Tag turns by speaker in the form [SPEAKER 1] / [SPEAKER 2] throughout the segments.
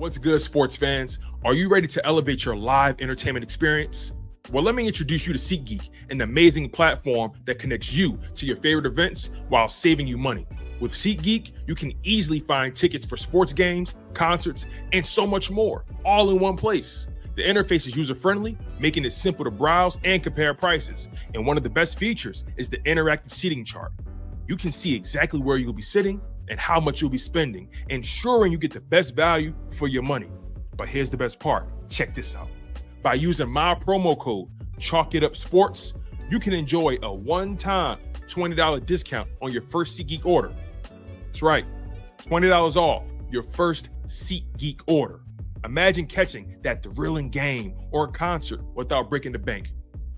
[SPEAKER 1] What's good, sports fans? Are you ready to elevate your live entertainment experience? Well, let me introduce you to SeatGeek, an amazing platform that connects you to your favorite events while saving you money. With SeatGeek, you can easily find tickets for sports games, concerts, and so much more, all in one place. The interface is user-friendly, making it simple to browse and compare prices. And one of the best features is the interactive seating chart. You can see exactly where you'll be sitting and how much you'll be spending, ensuring you get the best value for your money. But here's the best part. Check this out. By using my promo code, ChalkItUpSports, you can enjoy a one-time $20 discount on your first SeatGeek order. That's right, $20 off your first SeatGeek order. Imagine catching that thrilling game or concert without breaking the bank.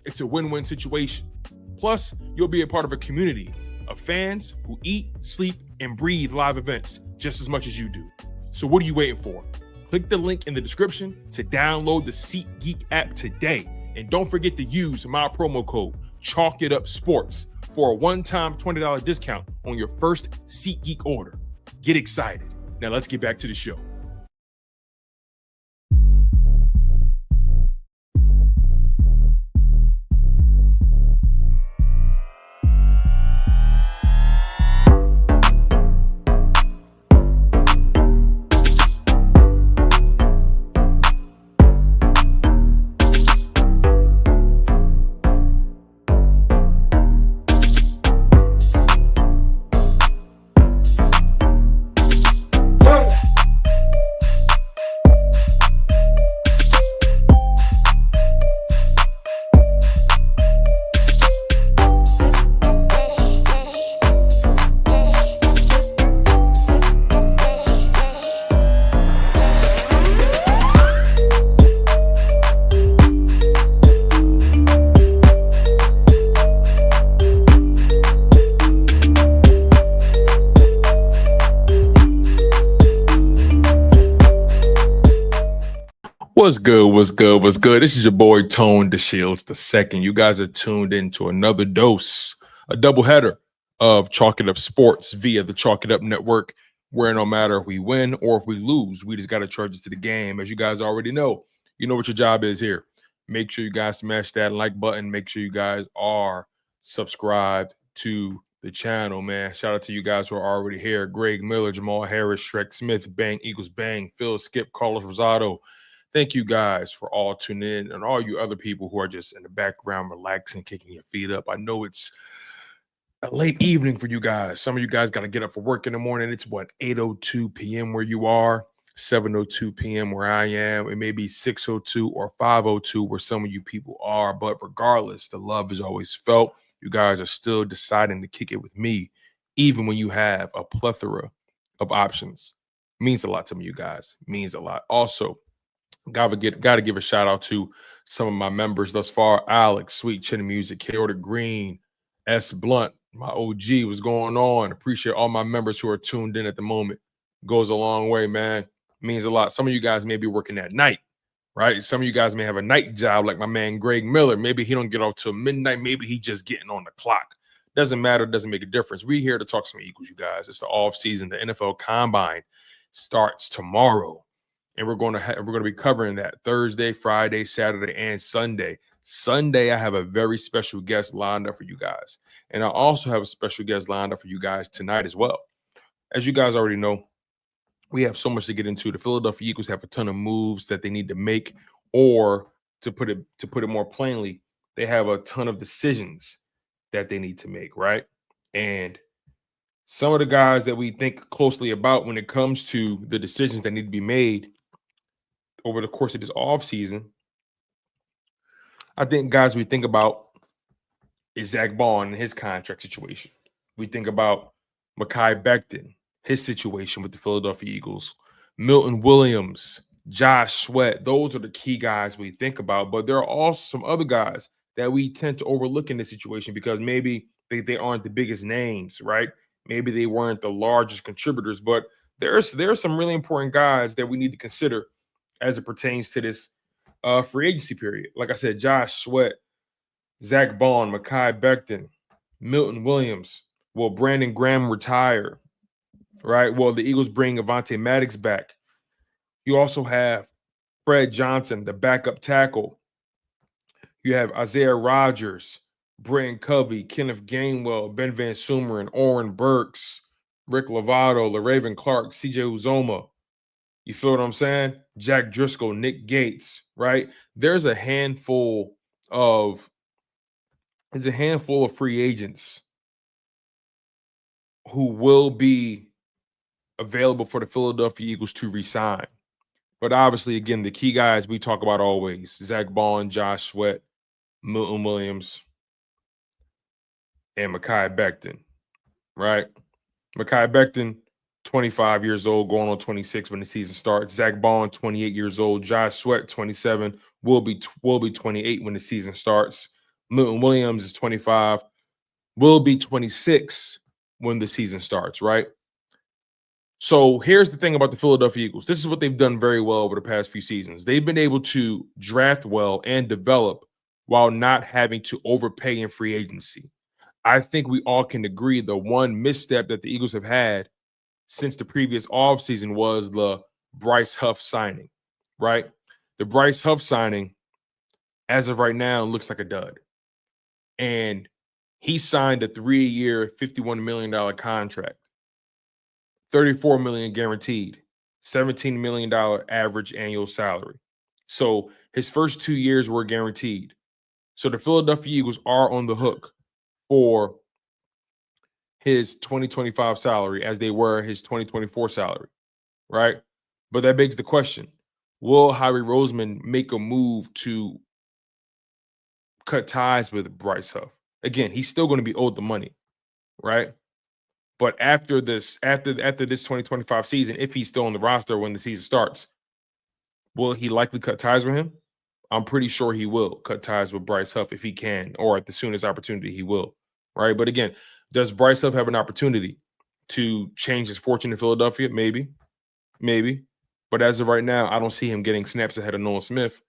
[SPEAKER 1] It's a win-win situation. Plus, you'll be a part of a community of fans who eat, sleep, and breathe live events just as much as you do. So what are you waiting for? Click the link in the description to download the SeatGeek app today. And don't forget to use my promo code ChalkItUpSports for a one-time $20 discount on your first SeatGeek order. Get excited. Now let's get back to the show. What's good? What's good? What's good? This is your boy Tone DeShields II. You guys are tuned into another dose, a doubleheader of Chalk It Up Sports via the Chalk It Up Network, where no matter if we win or if we lose, we just got to charge it to the game. As you guys already know, you know what your job is here. Make sure you guys smash that like button. Make sure you guys are subscribed to the channel, man. Shout out to you guys who are already here. Greg Miller, Jamal Harris, Shrek Smith, Bang, Eagles Bang, Phil Skip, Carlos Rosado. Thank you guys for all tuning in, and all you other people who are just in the background relaxing, kicking your feet up. I know it's a late evening for you guys. Some of you guys got to get up for work in the morning. It's what, 8:02 p.m. where you are, 7:02 p.m. where I am. It may be 6:02 or 5:02 where some of you people are, but regardless, the love is always felt. You guys are still deciding to kick it with me, even when you have a plethora of options. Means a lot to me, you guys. Means a lot. Also, Gotta give a shout out to some of my members thus far. Alex, Sweet Chin Music, K-Order Green, S Blunt, my OG. What's going on? Appreciate all my members who are tuned in at the moment. Goes a long way, man. Means a lot. Some of you guys may be working at night, right? Some of you guys may have a night job like my man Greg Miller. Maybe he don't get off till midnight. Maybe he just getting on the clock. Doesn't matter. Doesn't make a difference. We're here to talk some Eagles, you guys. It's the off season. The NFL Combine starts tomorrow. And we're going to be covering that Thursday, Friday, Saturday, and Sunday. Sunday, I have a very special guest lined up for you guys. And I also have a special guest lined up for you guys tonight as well. As you guys already know, we have so much to get into. The Philadelphia Eagles have a ton of moves that they need to make, or to put it more plainly, they have a ton of decisions that they need to make, right? And some of the guys that we think closely about when it comes to the decisions that need to be made over the course of this offseason, I think guys we think about is Zack Baun and his contract situation. We think about Mekhi Becton, his situation with the Philadelphia Eagles, Milton Williams, Josh Sweat. Those are the key guys we think about. But there are also some other guys that we tend to overlook in this situation because maybe they aren't the biggest names, right? Maybe they weren't the largest contributors, but there are some really important guys that we need to consider as it pertains to this free agency period. Like I said, Josh Sweat, Zack Baun, Mekhi Becton, Milton Williams. Will Brandon Graham retire? Right? Well, the Eagles bring Avonte Maddox back. You also have Fred Johnson, the backup tackle. You have Isaiah Rodgers, Brenton Covey, Kenneth Gainwell, Ben Van Sumeren, Oren Burks, Rick Lovato, LaRaven Clark, CJ Uzoma. You feel what I'm saying? Jack Driscoll, Nick Gates, right? There's a handful of free agents who will be available for the Philadelphia Eagles to re-sign. But obviously, again, the key guys we talk about always: Zack Baun, Josh Sweat, Milton Williams, and Mekhi Becton, right? Mekhi Becton, 25 years old, going on 26 when the season starts. Zack Baun, 28 years old. Josh Sweat, 27, will be 28 when the season starts. Milton Williams is 25, will be 26 when the season starts, right? So here's the thing about the Philadelphia Eagles. This is what they've done very well over the past few seasons. They've been able to draft well and develop while not having to overpay in free agency. I think we all can agree the one misstep that the Eagles have had since the previous offseason was the Bryce Huff signing, right? The Bryce Huff signing, as of right now, looks like a dud. And he signed a 3-year, $51 million contract. $34 million guaranteed, $17 million average annual salary. So his first 2 years were guaranteed. So the Philadelphia Eagles are on the hook for his 2025 salary as they were his 2024 salary, right? But that begs the question, will Howie Roseman make a move to cut ties with Bryce Huff? Again, he's still going to be owed the money, right? But after this 2025 season, if he's still on the roster when the season starts, will he likely cut ties with him? I'm pretty sure he will cut ties with Bryce Huff if he can, or at the soonest opportunity he will, right? But again, does Bryce Huff have an opportunity to change his fortune in Philadelphia? Maybe. But as of right now, I don't see him getting snaps ahead of Nolan Smith.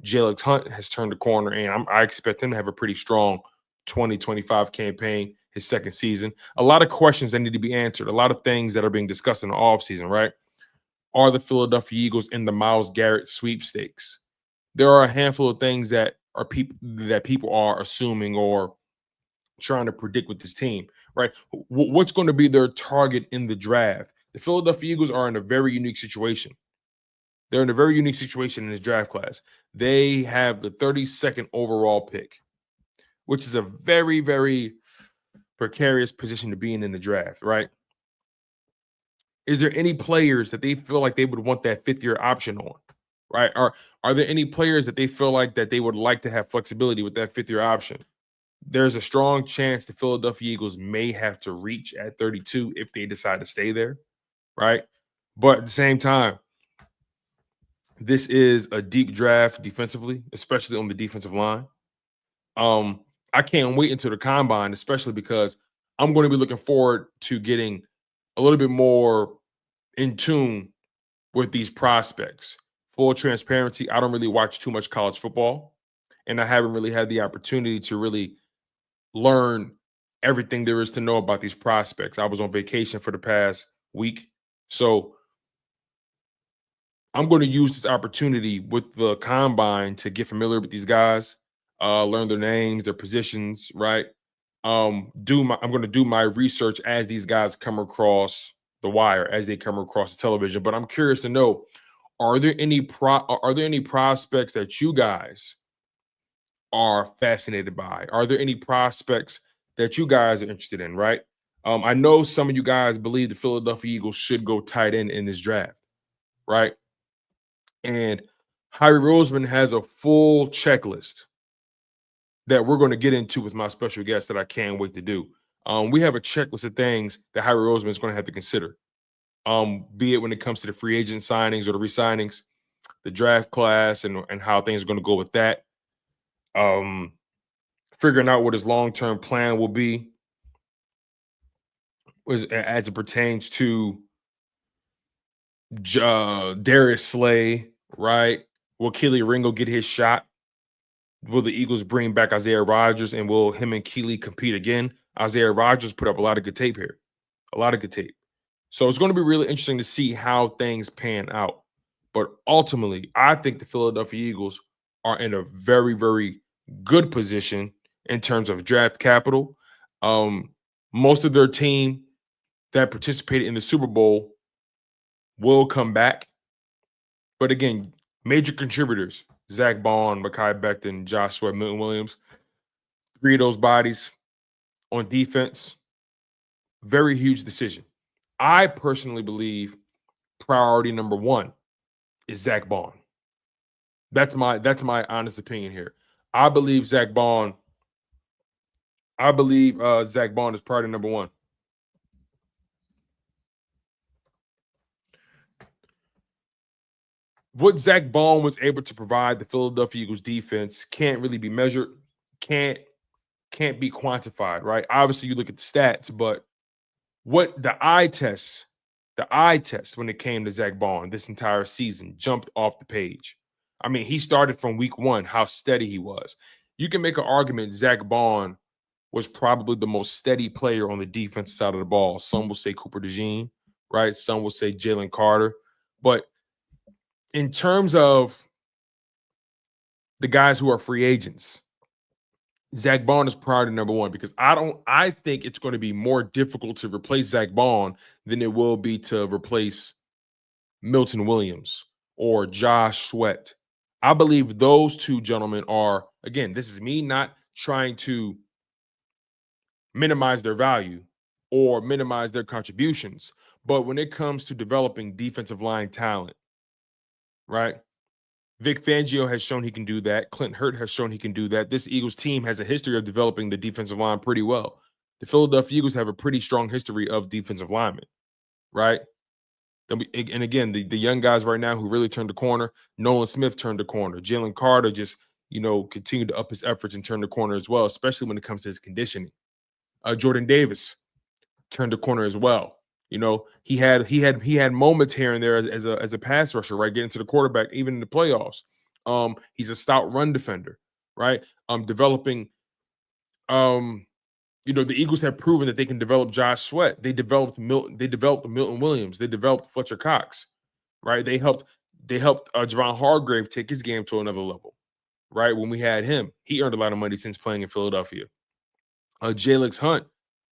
[SPEAKER 1] Jalen Hunt has turned the corner, and I expect him to have a pretty strong 2025 campaign, his second season. A lot of questions that need to be answered, a lot of things that are being discussed in the offseason, right? Are the Philadelphia Eagles in the Myles Garrett sweepstakes? There are a handful of things that people are assuming or trying to predict with this team, right? What's going to be their target in the draft? The Philadelphia Eagles are in a very unique situation. They're in a very unique situation in this draft class. They have the 32nd overall pick, which is a very, very precarious position to be in the draft, right? Is there any players that they feel like they would want that fifth-year option on, right? Are there any players that they feel like that they would like to have flexibility with that fifth-year option? There's a strong chance the Philadelphia Eagles may have to reach at 32 if they decide to stay there, right? But at the same time, this is a deep draft defensively, especially on the defensive line. I can't wait until the combine, especially because I'm going to be looking forward to getting a little bit more in tune with these prospects. Full transparency, I don't really watch too much college football, and I haven't really had the opportunity to really learn everything there is to know about these prospects. I was on vacation for the past week, so I'm going to use this opportunity with the combine to get familiar with these guys, learn their names, their positions, right? I'm going to do my research as these guys come across the wire, as they come across the television. But I'm curious to know, are there any prospects that you guys are fascinated by? Are there any prospects that you guys are interested in, right? I know some of you guys believe the Philadelphia Eagles should go tight end in this draft, right? And Howie Roseman has a full checklist that we're going to get into with my special guest that I can't wait to do. We have a checklist of things that Howie Roseman is going to have to consider, be it when it comes to the free agent signings or the re-signings, the draft class, and how things are going to go with that. Figuring out what his long-term plan will be as it pertains to Darius Slay, right? Will Keely Ringo get his shot? Will the Eagles bring back Isaiah Rodgers, and will him and Keely compete again? Isaiah Rodgers put up a lot of good tape here, a lot of good tape. So it's going to be really interesting to see how things pan out. But ultimately, I think the Philadelphia Eagles are in a very, very good position in terms of draft capital. Most of their team that participated in the Super Bowl will come back. But again, major contributors, Zack Baun, Mekhi Becton, Josh Sweat, Milton Williams, 3 of those bodies on defense, very huge decision. I personally believe priority number 1 is Zack Baun. That's my honest opinion here. I believe Zack Baun is priority number 1. What Zack Baun was able to provide the Philadelphia Eagles defense can't really be measured, can't be quantified, right? Obviously, you look at the stats, but what the eye test when it came to Zack Baun this entire season jumped off the page. I mean, he started from week 1, how steady he was. You can make an argument Zack Baun was probably the most steady player on the defensive side of the ball. Some will say Cooper DeJean, right? Some will say Jalen Carter. But in terms of the guys who are free agents, Zack Baun is priority number 1 because I think it's going to be more difficult to replace Zack Baun than it will be to replace Milton Williams or Josh Sweat. I believe those 2 gentlemen are, again, this is me not trying to minimize their value or minimize their contributions, but when it comes to developing defensive line talent, right? Vic Fangio has shown he can do that. Clint Hurt has shown he can do that. This Eagles team has a history of developing the defensive line pretty well. The Philadelphia Eagles have a pretty strong history of defensive linemen, right? And again, the young guys right now who really turned the corner, Nolan Smith turned the corner. Jalen Carter just, continued to up his efforts and turn the corner as well, especially when it comes to his conditioning. Jordan Davis turned the corner as well. He had moments here and there as a pass rusher, right? Getting to the quarterback, even in the playoffs. He's a stout run defender, right? Developing. The Eagles have proven that they can develop Josh Sweat. They developed Milton. They developed Milton Williams. They developed Fletcher Cox, right? They helped Javon Hargrave take his game to another level, right? When we had him, he earned a lot of money since playing in Philadelphia. Jalix Hunt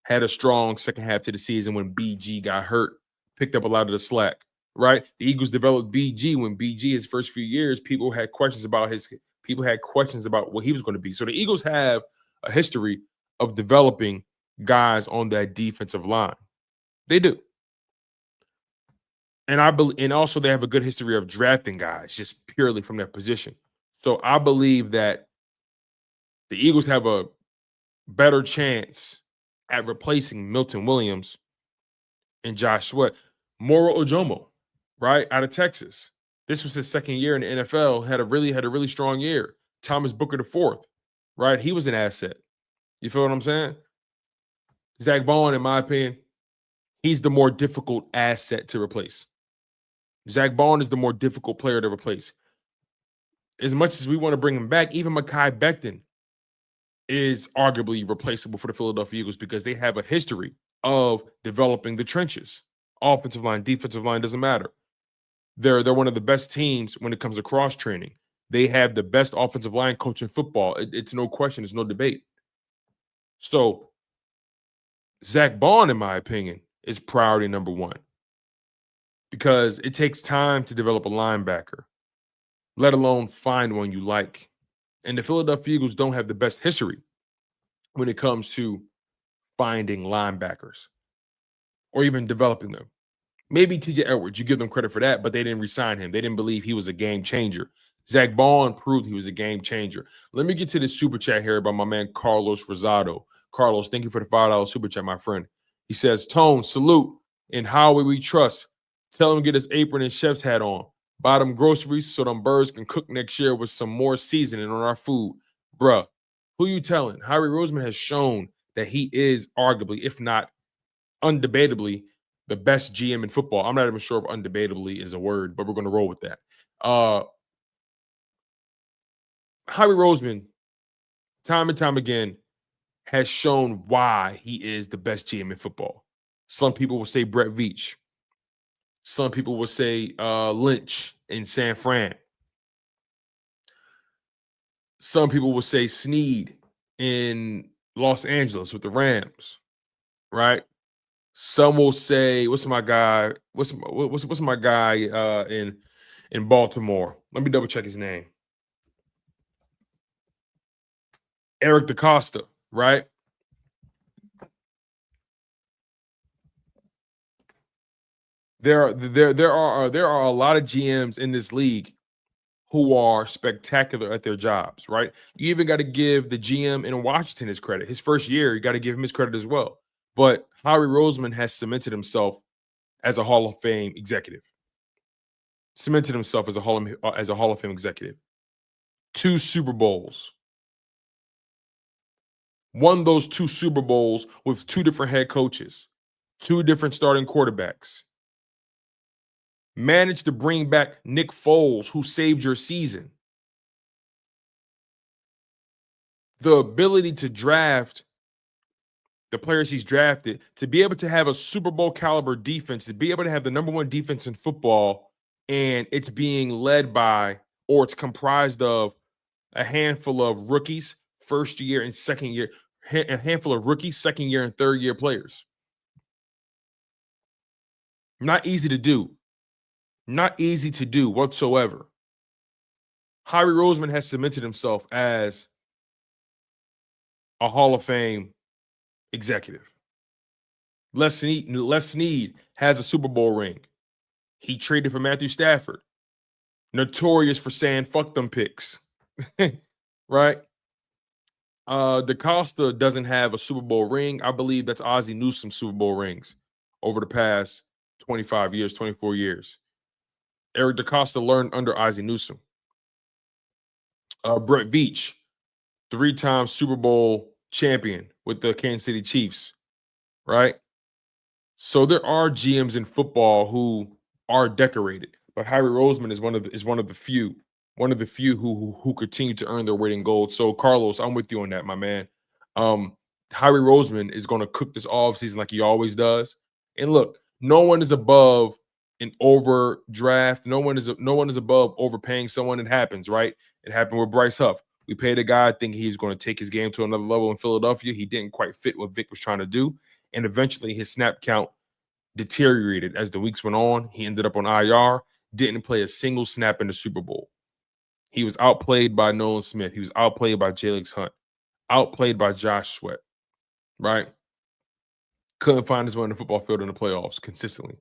[SPEAKER 1] had a strong second half to the season when BG got hurt, picked up a lot of the slack, right? The Eagles developed BG when BG, his first few years, people had questions about what he was going to be. So the Eagles have a history of developing guys on that defensive line. They do. And also they have a good history of drafting guys just purely from that position. So I believe that the Eagles have a better chance at replacing Milton Williams and Josh Sweat. Moro Ojomo, right, out of Texas. This was his second year in the NFL, had a really strong year. Thomas Booker IV, right? He was an asset. You feel what I'm saying? Zack Baun, in my opinion, he's the more difficult asset to replace. Zack Baun is the more difficult player to replace. As much as we want to bring him back, even Mekhi Becton is arguably replaceable for the Philadelphia Eagles because they have a history of developing the trenches. Offensive line, defensive line, doesn't matter. They're one of the best teams when it comes to cross training. They have the best offensive line coach in football. It's no question. It's no debate. So Zack Baun, in my opinion, is priority number 1 because it takes time to develop a linebacker, let alone find one you like. And the Philadelphia Eagles don't have the best history when it comes to finding linebackers or even developing them. Maybe TJ Edwards, you give them credit for that, but they didn't re-sign him. They didn't believe he was a game changer. Zack Baun proved he was a game changer. Let me get to this super chat here by my man Carlos Rosado. Carlos, thank you for the $5 super chat, my friend. He says, Tone, salute. In Howie we trust. Tell him to get his apron and chef's hat on. Buy them groceries so them birds can cook next year with some more seasoning on our food. Bruh, who you telling? Howie Roseman has shown that he is arguably, if not undebatably, the best GM in football. I'm not even sure if undebatably is a word, but we're going to roll with that. Howie Roseman, time and time again, has shown why he is the best GM in football. Some people will say Brett Veach. Some people would say Lynch in San Fran. Some people would say Snead in Los Angeles with the Rams, right? Some will say, what's my guy? What's my guy in Baltimore? Let me double check his name. Eric DaCosta, right? There are a lot of GMs in this league who are spectacular at their jobs, right? You even got to give the GM in Washington his credit. His first year, you got to give him his credit as well. But Howie Roseman has cemented himself as a Hall of Fame executive. Cemented himself as a Hall of Fame executive. 2 Super Bowls. Won those 2 Super Bowls with 2 different head coaches, 2 different starting quarterbacks. Managed to bring back Nick Foles, who saved your season. The ability to draft the players he's drafted, to be able to have a Super Bowl caliber defense, to be able to have the number 1 defense in football, and it's being led by, or it's comprised of, a handful of rookies, first year and second year, a handful of rookies, second year and third year players. Not easy to do. Not easy to do whatsoever. Howie Roseman has cemented himself as a Hall of Fame executive. Les Snead has a Super Bowl ring. He traded for Matthew Stafford. Notorious for saying fuck them picks. Right? DaCosta doesn't have a Super Bowl ring. I believe that's Ozzie Newsome's Super Bowl rings over the past 25 years, 24 years. Eric DaCosta learned under Ozzie Newsome. Brett Veach, 3-time Super Bowl champion with the Kansas City Chiefs, right? So there are GMs in football who are decorated, but Howie Roseman is one of the few who continue to earn their weight in gold. So Carlos, I'm with you on that, my man. Howie Roseman is going to cook this offseason like he always does. And look, no one is above an overdraft. No one is above overpaying someone. It happens, right? It happened with Bryce Huff. We paid a guy thinking he was going to take his game to another level in Philadelphia. He didn't quite fit what Vic was trying to do. And eventually his snap count deteriorated as the weeks went on. He ended up on IR, didn't play a single snap in the Super Bowl. He was outplayed by Nolan Smith. He was outplayed by Jalen Hunt, outplayed by Josh Sweat, right? Couldn't find his way on the football field in the playoffs consistently.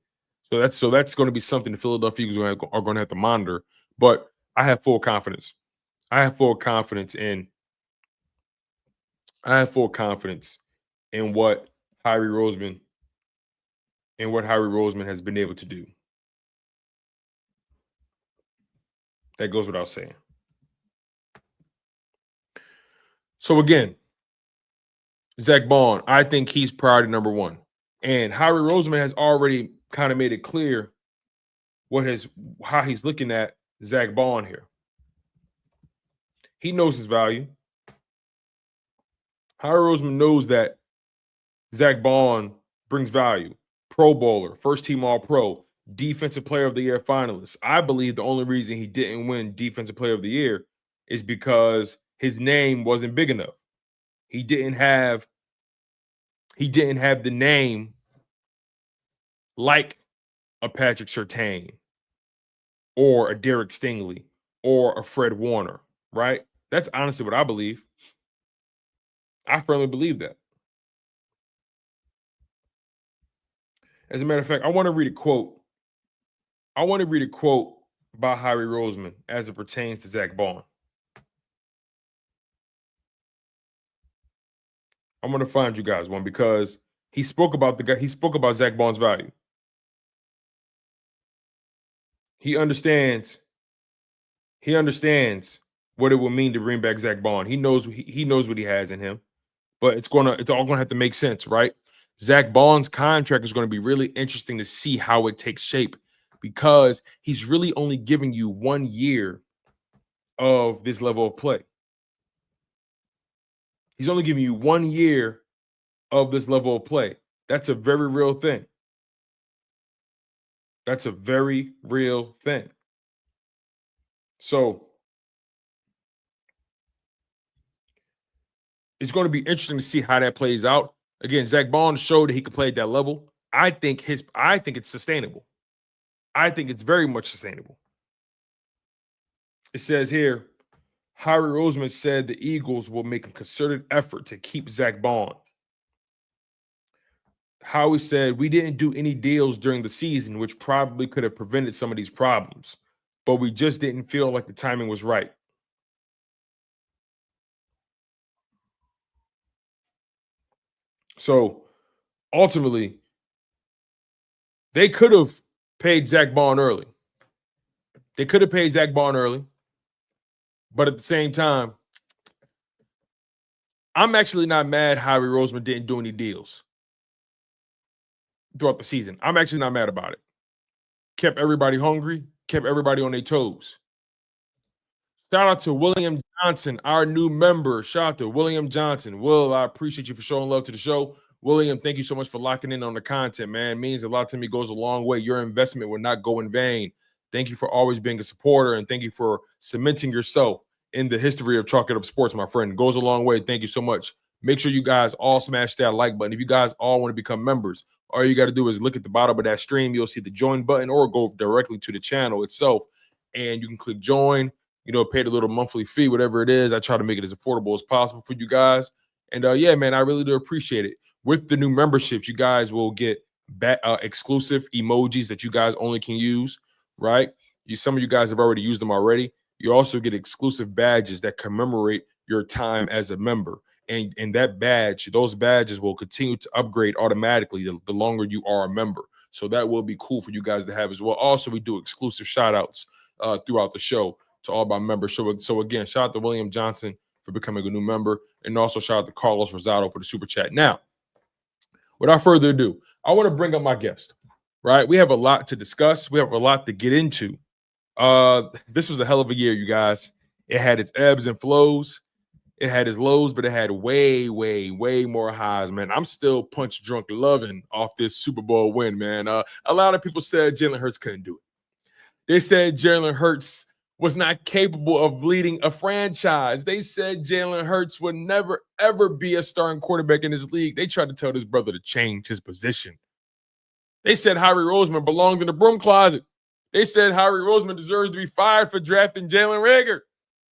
[SPEAKER 1] So that's going to be something the Philadelphia Eagles are going to have to monitor. But I have full confidence. I have full confidence in what Howie Roseman has been able to do. That goes without saying. So again, Zack Baun, I think he's priority number 1. And Howie Roseman has already kind of made it clear how he's looking at Zack Baun here. He knows his value. Howie Roseman knows that Zack Baun brings value. Pro Bowler, first team All-Pro, Defensive Player of the Year finalist. I believe the only reason he didn't win Defensive Player of the Year is because his name wasn't big enough. He didn't have the name like a Patrick Surtain or a Derek Stingley or a Fred Warner, right? That's honestly what I believe. I firmly believe that. As a matter of fact, I want to read a quote. By Howie Roseman as it pertains to Zack Baun. I'm going to find you guys one because he spoke about Zack Baun's value. He understands what it will mean to bring back Zack Baun. He knows what he has in him, but it's all gonna have to make sense, right? Zack Baun's contract is going to be really interesting to see how it takes shape because he's really only giving you 1 year of this level of play. He's only giving you 1 year of this level of play. That's a very real thing. That's a very real thing. So it's going to be interesting to see how that plays out. Again, Zack Baun showed that he could play at that level. I think it's sustainable. I think it's very much sustainable. It says here, Howie Roseman said the Eagles will make a concerted effort to keep Zack Baun. Howie said, we didn't do any deals during the season, which probably could have prevented some of these problems, but we just didn't feel like the timing was right. So ultimately, they could have paid Zack Baun early. They could have paid Zack Baun early. But at the same time, I'm actually not mad Howie Roseman didn't do any deals throughout the season. I'm actually not mad about it. Kept everybody hungry, kept everybody on their toes. Shout out to William Johnson, our new member. Shout out to William Johnson. Will, I appreciate you for showing love to the show. William, thank you so much for locking in on the content, man. It means a lot to me, goes a long way. Your investment will not go in vain. Thank you for always being a supporter, and thank you for cementing yourself in the history of Chalk It Up Sports, my friend. It goes a long way. Thank you so much. Make sure you guys all smash that like button. If you guys all want to become members, all you got to do is look at the bottom of that stream. You'll see the join button, or go directly to the channel itself, and you can click join. Pay the little monthly fee, whatever it is. I try to make it as affordable as possible for you guys. And yeah, man, I really do appreciate it. With the new memberships, you guys will get exclusive emojis that you guys only can use, right? Some of you guys have already used them already. You also get exclusive badges that commemorate your time as a member. And that badge, those badges will continue to upgrade automatically the longer you are a member. So that will be cool for you guys to have as well. Also, we do exclusive shout outs throughout the show to all of our members. So again, shout out to William Johnson for becoming a new member. And also shout out to Carlos Rosado for the super chat. Now, without further ado, I want to bring up my guest, right? We have a lot to discuss. We have a lot to get into. This was a hell of a year, you guys. It had its ebbs and flows. It had its lows, but it had way, way, way more highs, man. I'm still punch drunk loving off this Super Bowl win, man. A lot of people said Jalen Hurts couldn't do it. They said Jalen Hurts was not capable of leading a franchise. They said Jalen Hurts would never, ever be a starting quarterback in this league. They tried to tell this brother to change his position. They said Howie Roseman belonged in the broom closet. They said Howie Roseman deserves to be fired for drafting Jalen Reagor.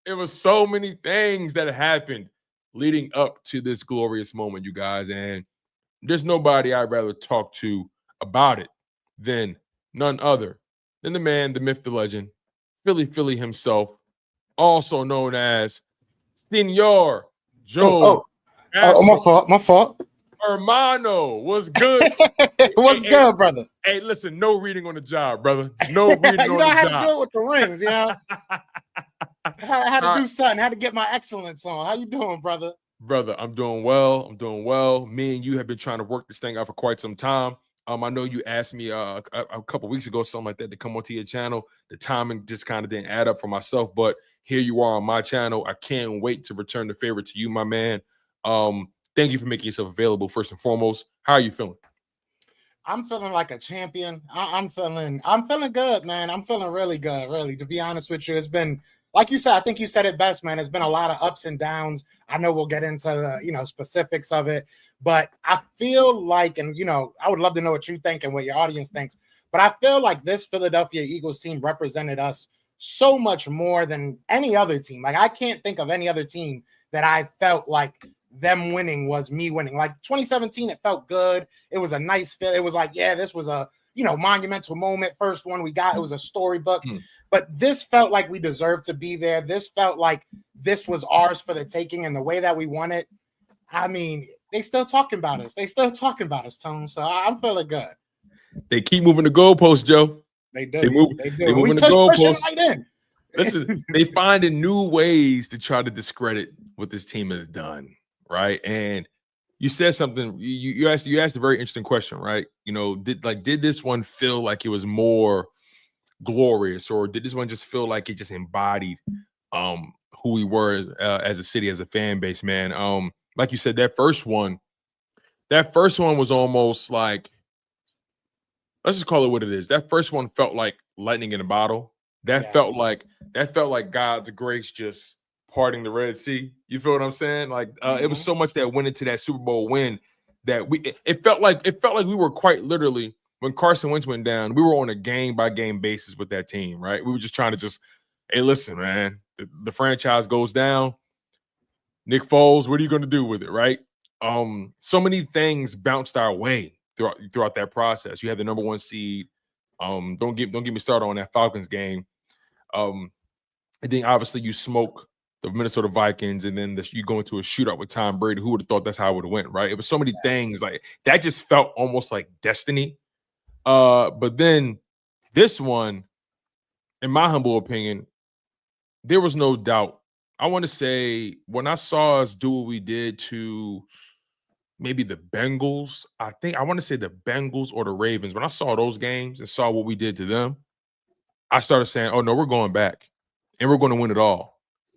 [SPEAKER 1] It was so many things that happened leading up to this glorious moment, you guys. And there's nobody I'd rather talk to about it than none other than the man, the myth, the legend, Philly himself, also known as Senor Joe.
[SPEAKER 2] My fault.
[SPEAKER 1] Hermano, what's good?
[SPEAKER 2] What's good, brother?
[SPEAKER 1] Hey, listen, no reading on the job, brother. No reading on the job.
[SPEAKER 2] I had to do it with the rings, I had to do something. I had to get my excellence on. How you doing, brother?
[SPEAKER 1] Brother, I'm doing well. Me and you have been trying to work this thing out for quite some time. I know you asked me a couple weeks ago, something like that, to come onto your channel. The timing just kind of didn't add up for myself, but here you are on my channel. I can't wait to return the favor to you, my man. Thank you for making yourself available, first and foremost. How are you feeling?
[SPEAKER 2] I'm feeling like a champion. I'm feeling good, man. I'm feeling really good, really. To be honest with you, it's been, like you said, I think you said it best, man. It's been a lot of ups and downs. I know we'll get into the, specifics of it, but I feel like, and I would love to know what you think and what your audience thinks, but I feel like this Philadelphia Eagles team represented us so much more than any other team. Like, I can't think of any other team that I felt like them winning was me winning. Like 2017, it felt good. It was a nice feel. It was like, yeah, this was a, monumental moment. First one we got, it was a storybook. But this felt like we deserved to be there. This felt like this was ours for the taking, and the way that we won it, I mean, they still talking about us. They still talking about us, Tone. So I'm feeling good.
[SPEAKER 1] They keep moving the goalposts, Joe.
[SPEAKER 2] They do.
[SPEAKER 1] They moving the goalposts. Right in. Listen, they finding new ways to try to discredit what this team has done, right? And you said something. You asked a very interesting question, right? Did this one feel like it was more glorious, or did this one just feel like it just embodied who we were as a city, as a fan base, man? Like you said, that first one was almost like let's just call it what it is. That first one felt like lightning in a bottle. That felt like God's grace just parting the Red Sea. You feel what I'm saying? Like it was so much that went into that Super Bowl win that it felt like we were quite literally, when Carson Wentz went down, we were on a game by game basis with that team, right? We were just trying to hey, listen, man, the franchise goes down. Nick Foles, what are you going to do with it, right? So many things bounced our way throughout that process. You had the number 1 seed. Don't get me started on that Falcons game. And then obviously you smoke the Minnesota Vikings, and then you go into a shootout with Tom Brady. Who would have thought that's how it would have went, right? It was so many things like that just felt almost like destiny. But then this one, in my humble opinion, there was no doubt. I want to say when I saw us do what we did to maybe the Bengals, I want to say the Bengals or the Ravens. When I saw those games and saw what we did to them, I started saying, oh, no, we're going back and we're going to win it all.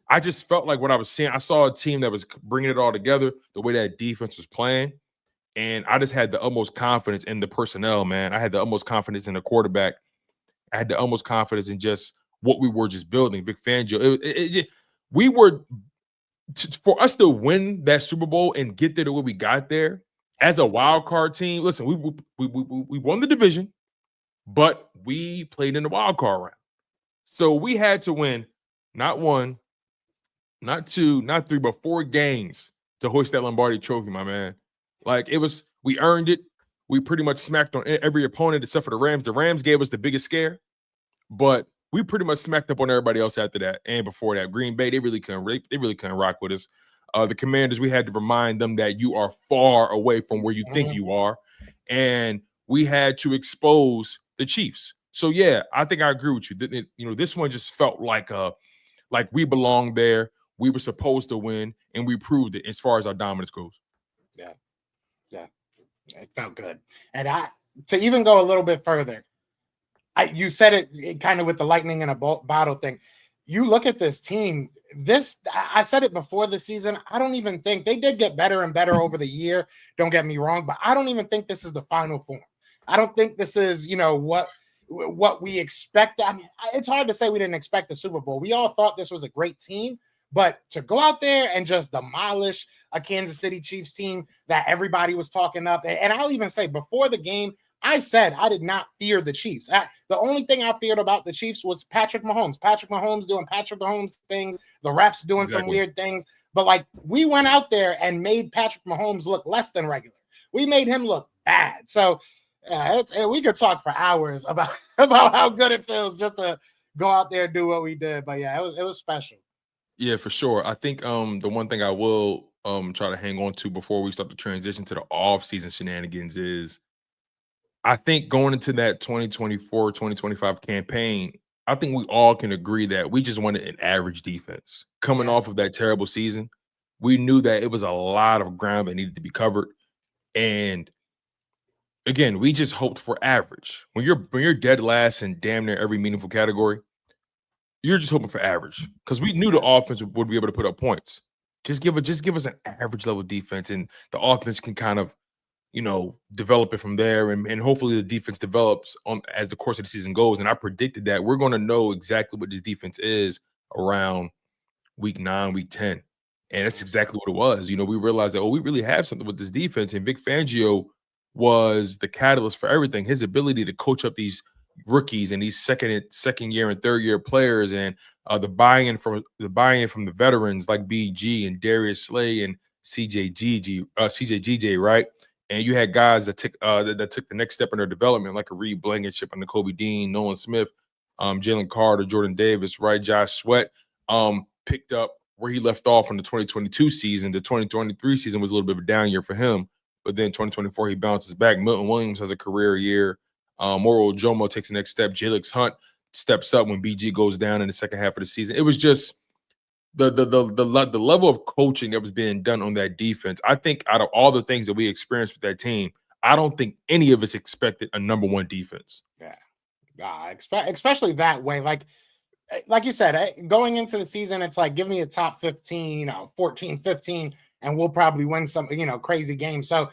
[SPEAKER 1] I just felt like what I was seeing, I saw a team that was bringing it all together, the way that defense was playing. And I just had the utmost confidence in the personnel, man. I had the utmost confidence in the quarterback. I had the utmost confidence in just what we were just building. Vic Fangio. We were, for us to win that Super Bowl and get there to where we got there as a wild card team. Listen, we won the division, but we played in the wild card round. So we had to win not 1, not 2, not 3, but 4 games to hoist that Lombardi trophy, my man. Like we earned it. We pretty much smacked on every opponent except for the Rams. The Rams gave us the biggest scare, but we pretty much smacked up on everybody else after that and before that. Green Bay, they really couldn't rock with us. The Commanders, we had to remind them that you are far away from where you think you are, and we had to expose the Chiefs. So yeah, I think I agree with you. This one just felt like we belonged there. We were supposed to win, and we proved it as far as our dominance goes.
[SPEAKER 2] Yeah, it felt good. And to even go a little bit further, you said it kind of with the lightning in a bottle thing. You look at this team. I said it before the season. I don't even think they did get better and better over the year. Don't get me wrong, but I don't even think this is the final form. I don't think this is what we expect. I mean, it's hard to say we didn't expect the Super Bowl. We all thought this was a great team. But to go out there and just demolish a Kansas City Chiefs team that everybody was talking up, and I'll even say before the game, I said I did not fear the Chiefs. The only thing I feared about the Chiefs was Patrick Mahomes. Patrick Mahomes doing Patrick Mahomes things, the refs doing some weird things. But we went out there and made Patrick Mahomes look less than regular. We made him look bad. So we could talk for hours about how good it feels just to go out there and do what we did. But yeah, it was special.
[SPEAKER 1] Yeah, for sure. I think the one thing I will try to hang on to before we start to transition to the off-season shenanigans is I think going into that 2024-2025 campaign, I think we all can agree that we just wanted an average defense. Coming off of that terrible season, we knew that it was a lot of ground that needed to be covered. And again, we just hoped for average. When you're dead last in damn near every meaningful category, you're just hoping for average because we knew the offense would be able to put up points. Just give us an average level defense, and the offense can kind of, develop it from there, and hopefully the defense develops as the course of the season goes. And I predicted that we're going to know exactly what this defense is around week 9, week 10, and that's exactly what it was. We realized that we really have something with this defense, and Vic Fangio was the catalyst for everything. His ability to coach up these rookies and these second year and third year players, and the buy-in from the veterans like BG and Darius Slay and CJGJ, right? And you had guys that took the next step in their development, like a Reed Blankenship and Kobe Dean, Nolan Smith, Jalen Carter, Jordan Davis, right? Josh Sweat picked up where he left off from the 2022 season. The 2023 season was a little bit of a down year for him, but then 2024 he bounces back. Milton Williams has a career year. Moro Jomo takes the next step. Jalix Hunt steps up when BG goes down in the second half of the season. It was just the level of coaching that was being done on that defense. I think out of all the things that we experienced with that team, I don't think any of us expected a number 1 defense.
[SPEAKER 2] Yeah, especially that way. Like you said, going into the season, it's like, give me a top 15, 14, 15, and we'll probably win some, crazy game. So,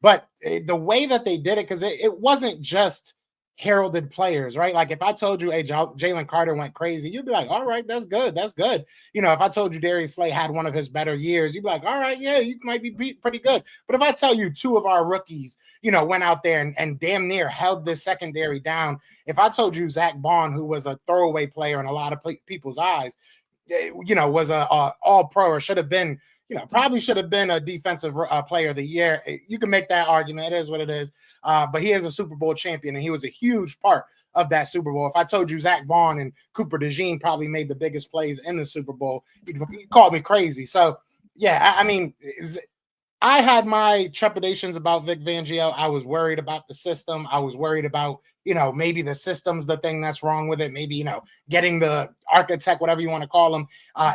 [SPEAKER 2] but the way that they did it, because it wasn't just heralded players, right? Like if I told you, hey, Jalen Carter went crazy, you'd be like, all right, that's good. That's good. You know, if I told you Darius Slay had one of his better years, you'd be like, all right, yeah, you might be pretty good. But if I tell you two of our rookies, you know, went out there and damn near held this secondary down, if I told you Zack Baun, who was a throwaway player in a lot of people's eyes, you know, was a all pro or should have been, you know, probably should have been a defensive player of the year. You can make that argument. It is what it is. But he is a Super Bowl champion, and he was a huge part of that Super Bowl. If I told you Zack Baun and Cooper DeJean probably made the biggest plays in the Super Bowl, you called me crazy. So, yeah, I mean, I had my trepidations about Vic Fangio. I was worried about the system. I was worried about, you know, maybe the system's the thing that's wrong with it. Maybe, you know, getting the architect, whatever you want to call him,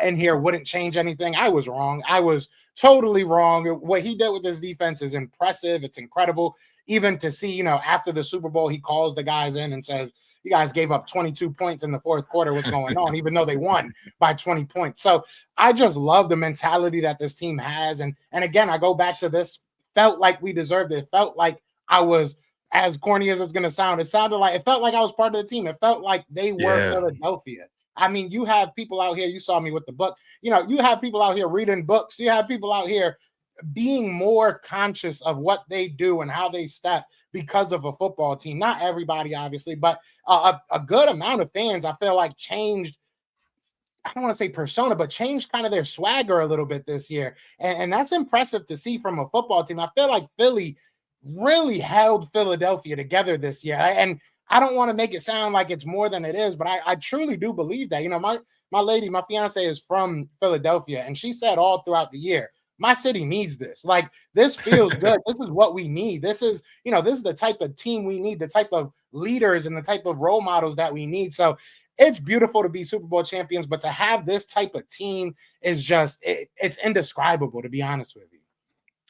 [SPEAKER 2] in here wouldn't change anything. I was wrong. I was totally wrong. What he did with this defense is impressive. It's incredible. Even to see, you know, after the Super Bowl, he calls the guys in and says, you guys gave up 22 points in the fourth quarter. What's going on? Even though they won by 20 points. So I just love the mentality that this team has. And again, I go back to this, felt like we deserved it. Felt like I was, as corny as it's going to sound, it felt like I was part of the team. It felt like they were Philadelphia. I mean, you have people out here, you saw me with the book, you know, you have people out here reading books. You have people out here being more conscious of what they do and how they step because of a football team. Not everybody, obviously, but a good amount of fans, I feel like, changed, I don't want to say persona, but changed kind of their swagger a little bit this year. And that's impressive to see from a football team. I feel like Philly really held Philadelphia together this year. And I don't want to make it sound like it's more than it is, but I truly do believe that. You know, my lady, my fiance is from Philadelphia, and she said all throughout the year, my city needs this. Like, this feels good. This is what we need. This is, you know, this is the type of team we need, the type of leaders and the type of role models that we need. So it's beautiful to be Super Bowl champions, but to have this type of team is just, it's indescribable, to be honest with you.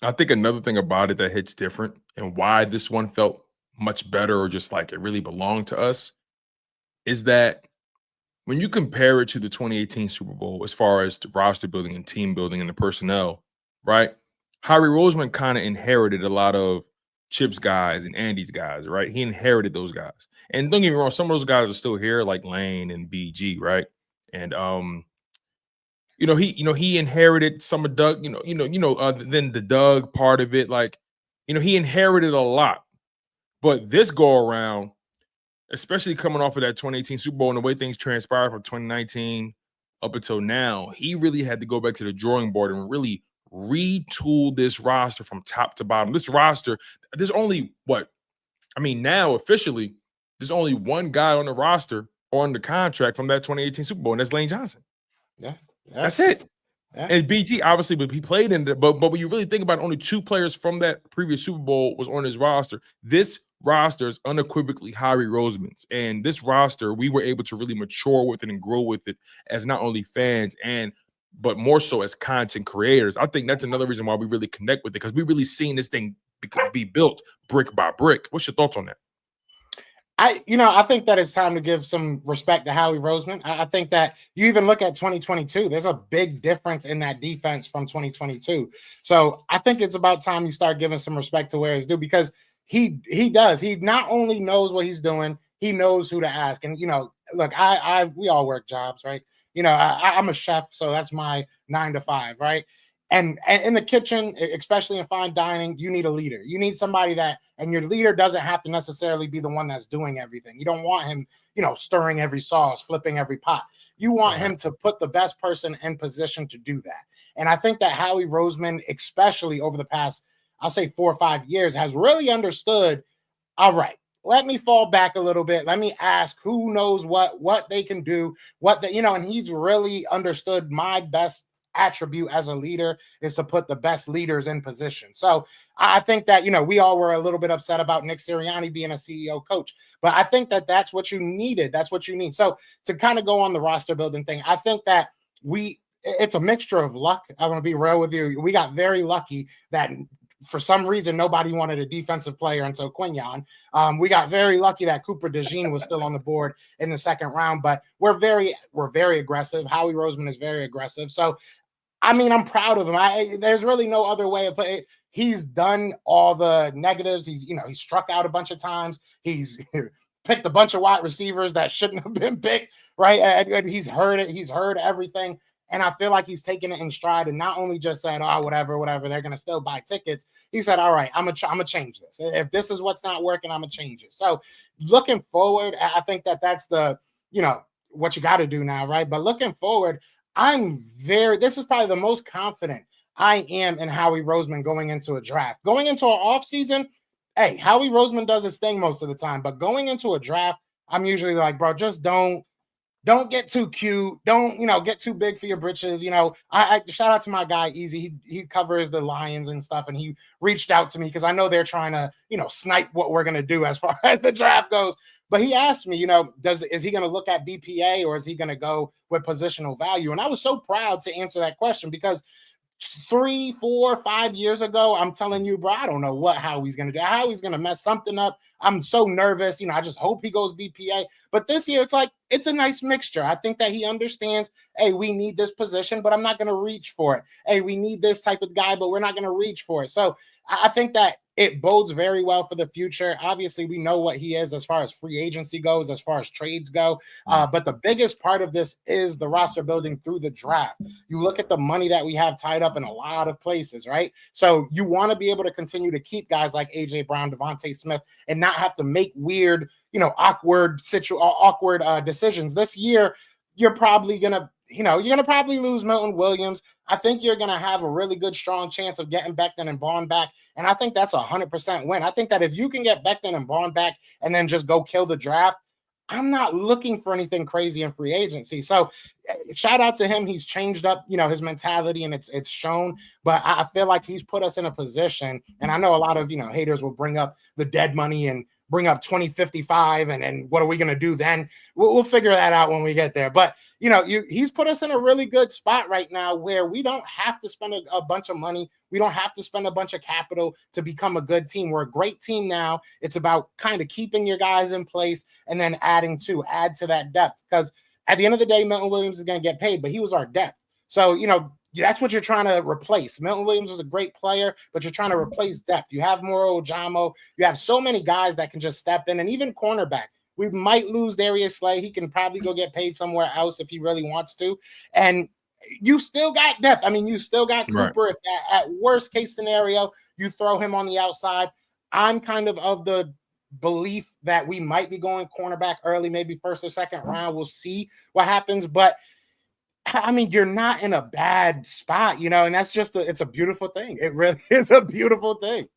[SPEAKER 1] I think another thing about it that hits different and why this one felt much better, or just like it really belonged to us, is that when you compare it to the 2018 Super Bowl, as far as the roster building and team building and the personnel, right? Howie Roseman kind of inherited a lot of Chip's guys and Andy's guys, right? He inherited those guys. And don't get me wrong, some of those guys are still here, like Lane and BG, right? And he inherited some of Doug, then the Doug part of it, like, he inherited a lot. But this go around, especially coming off of that 2018 Super Bowl and the way things transpired from 2019 up until now, he really had to go back to the drawing board and really retool this roster from top to bottom. This roster, there's only now officially, there's only one guy on the roster or on the contract from that 2018 Super Bowl, and that's Lane Johnson.
[SPEAKER 2] Yeah.
[SPEAKER 1] That's it. Yeah. And BG, obviously, but he played in it. But when you really think about it, only two players from that previous Super Bowl was on his roster. This roster is unequivocally Howie Roseman's. And this roster, we were able to really mature with it and grow with it as not only fans but more so as content creators. I think that's another reason why we really connect with it, because we really seen this thing be built brick by brick. What's your thoughts on that?
[SPEAKER 2] I think that it's time to give some respect to Howie Roseman. I think that you even look at 2022, there's a big difference in that defense from 2022. So I think it's about time you start giving some respect to where it's due, because he does. He not only knows what he's doing, he knows who to ask. And, look, we all work jobs, right? I'm a chef, so that's my 9 to 5, right? And in the kitchen, especially in fine dining, you need a leader. You need somebody and your leader doesn't have to necessarily be the one that's doing everything. You don't want him, stirring every sauce, flipping every pot. You want him to put the best person in position to do that. And I think that Howie Roseman, especially over the past, I'll say 4 or 5 years, has really understood, all right, let me fall back a little bit. Let me ask who knows what they can do, and he's really understood my best attribute as a leader is to put the best leaders in position. So I think that, we all were a little bit upset about Nick Sirianni being a CEO coach, but I think that that's what you needed. That's what you need. So to kind of go on the roster building thing, I think that it's a mixture of luck. I'm going to be real with you. We got very lucky that for some reason, nobody wanted a defensive player until Quinyon. We got very lucky that Cooper DeJean was still on the board in the second round, but we're very aggressive. Howie Roseman is very aggressive. So, I'm proud of him. There's really no other way of putting it. He's done all the negatives. He's struck out a bunch of times. He's picked a bunch of wide receivers that shouldn't have been picked, right? And he's heard it. He's heard everything. And I feel like he's taking it in stride and not only just said, oh, whatever, they're going to still buy tickets. He said, all right, I'm going to change this. If this is what's not working, I'm going to change it. So looking forward, I think that's the, what you got to do now, right? But looking forward, this is probably the most confident I am in Howie Roseman going into a draft. Going into an offseason, hey, Howie Roseman does his thing most of the time. But going into a draft, I'm usually like, bro, just don't get too cute. Don't, get too big for your britches. I shout out to my guy, Easy. He covers the Lions and stuff. And he reached out to me because I know they're trying to, snipe what we're going to do as far as the draft goes. But he asked me, is he going to look at BPA or is he going to go with positional value? And I was so proud to answer that question because 3, 4, 5 years ago, I'm telling you, bro, I don't know what Howie's going to do. Howie's going to mess something up. I'm so nervous. I just hope he goes BPA. But this year, it's a nice mixture. I think that he understands, hey, we need this position, but I'm not going to reach for it. Hey, we need this type of guy, but we're not going to reach for it. So I think that it bodes very well for the future. Obviously, we know what he is as far as free agency goes, as far as trades go. But the biggest part of this is the roster building through the draft. You look at the money that we have tied up in a lot of places, right? So you want to be able to continue to keep guys like A.J. Brown, Devontae Smith, and not have to make weird, awkward decisions. This year, you're probably going to probably lose Milton Williams. I think you're going to have a really good, strong chance of getting Becton and Baun back. And I think that's 100% win. I think that if you can get Becton and Baun back and then just go kill the draft, I'm not looking for anything crazy in free agency. So shout out to him. He's changed up, his mentality and it's shown, but I feel like he's put us in a position. And I know a lot of, haters will bring up the dead money and bring up 2055 and what are we going to do then? We'll figure that out when we get there. But, he's put us in a really good spot right now where we don't have to spend a bunch of money. We don't have to spend a bunch of capital to become a good team. We're a great team now. It's about kind of keeping your guys in place and then add to that depth. Because at the end of the day, Milton Williams is going to get paid, but he was our depth. So, that's what you're trying to replace. Milton Williams was a great player, but you're trying to replace depth. You have Moro Ojamo. You have so many guys that can just step in, and even cornerback. We might lose Darius Slay. He can probably go get paid somewhere else if he really wants to. And you still got depth. I mean, you still got Cooper. Right. If at worst case scenario, you throw him on the outside. I'm kind of the belief that we might be going cornerback early, maybe first or second round. We'll see what happens. But I mean, you're not in a bad spot, and that's just it's a beautiful thing. It really is a beautiful thing.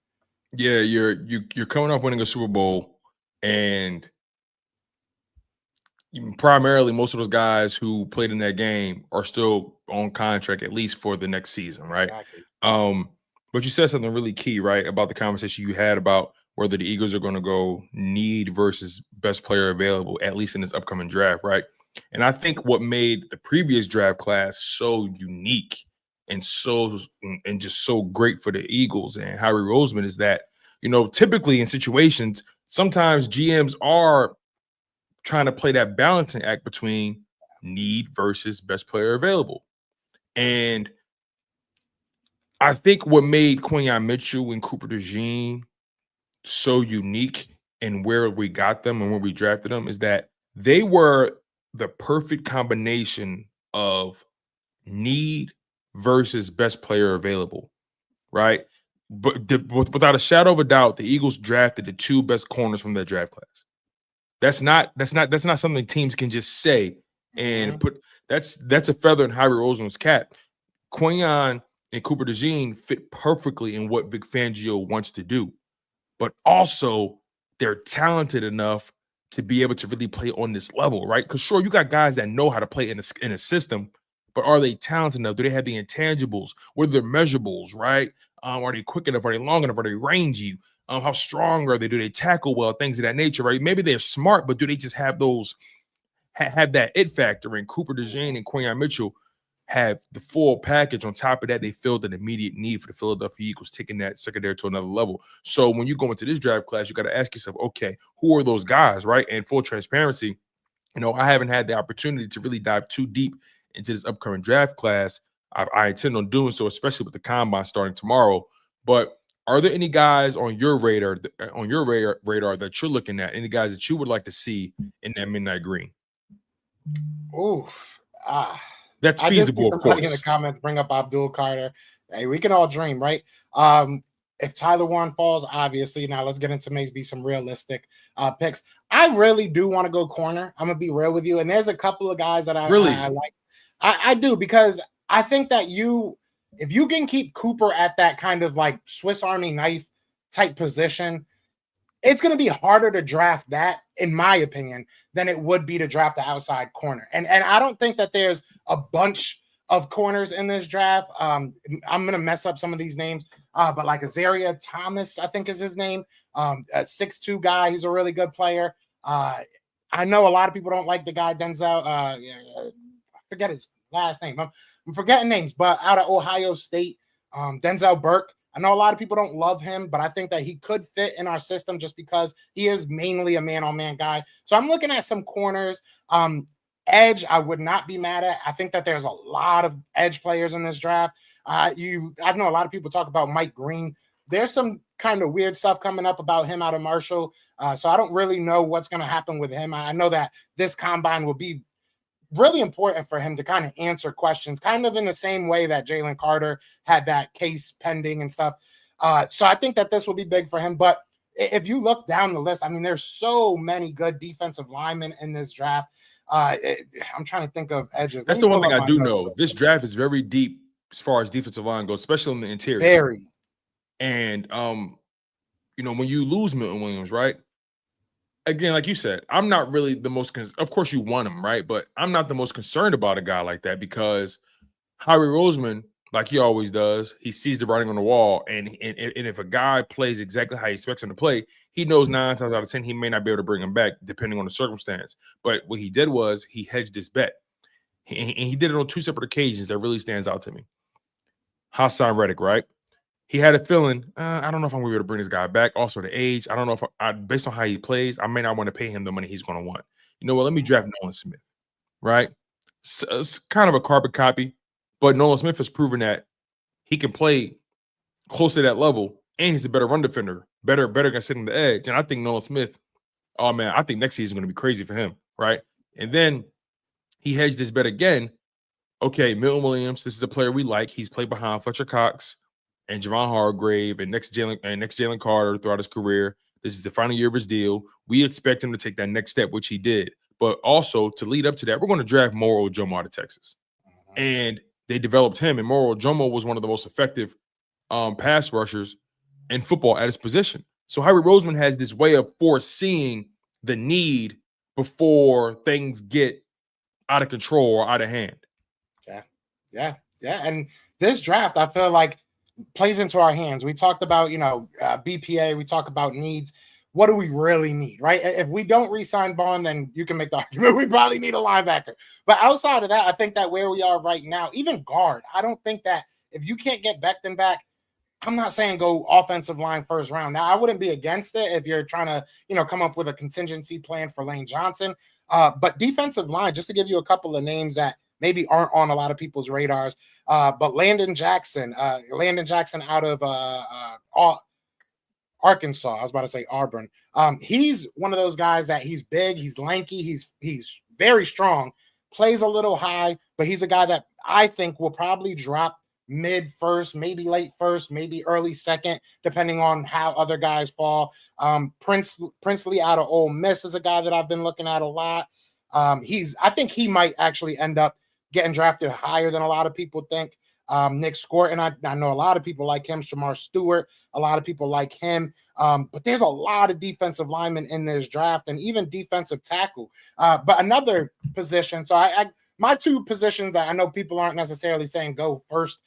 [SPEAKER 1] Yeah, you're coming off winning a Super Bowl, and primarily most of those guys who played in that game are still on contract at least for the next season, right?
[SPEAKER 2] Exactly.
[SPEAKER 1] But you said something really key, right, about the conversation you had about whether the Eagles are going to go need versus best player available, at least in this upcoming draft, right? And I think what made the previous draft class so unique and just so great for the Eagles and Howie Roseman is that, typically in situations, sometimes GMs are trying to play that balancing act between need versus best player available. And I think what made Quinyon Mitchell and Cooper DeJean so unique in where we got them and where we drafted them is that they were the perfect combination of need versus best player available, right? But without a shadow of a doubt, the Eagles drafted the 2 best corners from their draft class. That's not something teams can just say and put. That's a feather in Howie Roseman's cap. Quinyon and Cooper DeJean fit perfectly in what Vic Fangio wants to do, but also they're talented enough to be able to really play on this level, right? Because sure, you got guys that know how to play in a system, but are they talented enough? Do they have the intangibles? What are their measurables, right? Are they quick enough? Are they long enough? Are they rangy? How strong are they? Do they tackle well? Things of that nature, right? Maybe they're smart, but do they just have those, have that it factor? And Cooper DeJean and Quinyon Mitchell have the full package. On top of that, they filled an immediate need for the Philadelphia Eagles, taking that secondary to another level. So when you go into this draft class, you got to ask yourself, okay, who are those guys, right? And full transparency, I haven't had the opportunity to really dive too deep into this upcoming draft class. I intend on doing so, especially with the combine starting tomorrow. But Are there any guys on your radar that you're looking at? Any guys that you would like to see in that midnight green?
[SPEAKER 2] Oof.
[SPEAKER 1] That's
[SPEAKER 2] I did see
[SPEAKER 1] feasible, of
[SPEAKER 2] somebody in the
[SPEAKER 1] course.
[SPEAKER 2] comments bring up Abdul Carter. Hey, we can all dream, right? If Tyler Warren falls, obviously. Now let's get into maybe some realistic picks. I really do want to go corner. I'm gonna be real with you. And there's a couple of guys that I like. I do, because I think that if you can keep Cooper at that kind of like Swiss Army knife type position, it's going to be harder to draft that, in my opinion, than it would be to draft the outside corner. And I don't think that there's a bunch of corners in this draft. I'm going to mess up some of these names, but like Azaria Thomas, I think is his name, a 6'2" guy. He's a really good player. I know a lot of people don't like the guy Denzel. I forget his last name. I'm forgetting names, but out of Ohio State, Denzel Burke. I know a lot of people don't love him, but I think that he could fit in our system just because he is mainly a man-on-man guy. So I'm looking at some corners. Edge, I would not be mad at. I think that there's a lot of edge players in this draft. I know a lot of people talk about Mike Green. There's some kind of weird stuff coming up about him out of Marshall. So I don't really know what's going to happen with him. I know that this combine will be really important for him to kind of answer questions, kind of in the same way that Jalen Carter had that case pending and stuff. So I think that this will be big for him. But if you look down the list, I mean, there's so many good defensive linemen in this draft. I'm trying to think of edges.
[SPEAKER 1] That's the one thing I do know. This draft is very deep as far as defensive line goes, especially in the interior.
[SPEAKER 2] Very.
[SPEAKER 1] And, when you lose Milton Williams, right? Again, like you said, I'm not really the most of course you want him, right? But I'm not the most concerned about a guy like that, because Howie Roseman, like he always does, he sees the writing on the wall, and if a guy plays exactly how he expects him to play, he knows 9 times out of 10 he may not be able to bring him back depending on the circumstance. But what he did was he hedged his bet, and he did it on 2 separate occasions that really stands out to me. Hassan Reddick, right? He had a feeling, I don't know if I'm going to be able to bring this guy back. Also, the age. I don't know if based on how he plays, I may not want to pay him the money he's going to want. You know what? Let me draft Nolan Smith, right? So it's kind of a carbon copy, but Nolan Smith has proven that he can play close to that level, and he's a better run defender, better guy sitting the edge. And I think Nolan Smith, oh man, I think next season is going to be crazy for him, right? And then he hedged his bet again. Okay, Milton Williams, this is a player we like. He's played behind Fletcher Cox and Javon Hargrave and next Jalen Carter throughout his career. This is the final year of his deal. We expect him to take that next step, which he did. But also, to lead up to that, we're going to draft Moro Ojomo out of Texas. And they developed him, and Moro Ojomo was one of the most effective pass rushers in football at his position. So Howie Roseman has this way of foreseeing the need before things get out of control or out of hand.
[SPEAKER 2] Yeah. And this draft, I feel like, plays into our hands. We talked about, BPA. We talk about needs. What do we really need, right? If we don't re-sign Baun, then you can make the argument we probably need a linebacker. But outside of that, I think that where we are right now, even guard, I don't think that if you can't get Becton back, I'm not saying go offensive line first round. Now, I wouldn't be against it if you're trying to, come up with a contingency plan for Lane Johnson. But defensive line, just to give you a couple of names that maybe aren't on a lot of people's radars. But Landon Jackson out of Arkansas. I was about to say Auburn. He's one of those guys that he's big, he's lanky, he's very strong, plays a little high, but he's a guy that I think will probably drop mid first, maybe late first, maybe early second, depending on how other guys fall. Princely out of Ole Miss is a guy that I've been looking at a lot. I think he might actually end up getting drafted higher than a lot of people think. Nick Scorton, I know a lot of people like him. Shamar Stewart, a lot of people like him. But there's a lot of defensive linemen in this draft, and even defensive tackle. But another position, so my 2 positions that I know people aren't necessarily saying go first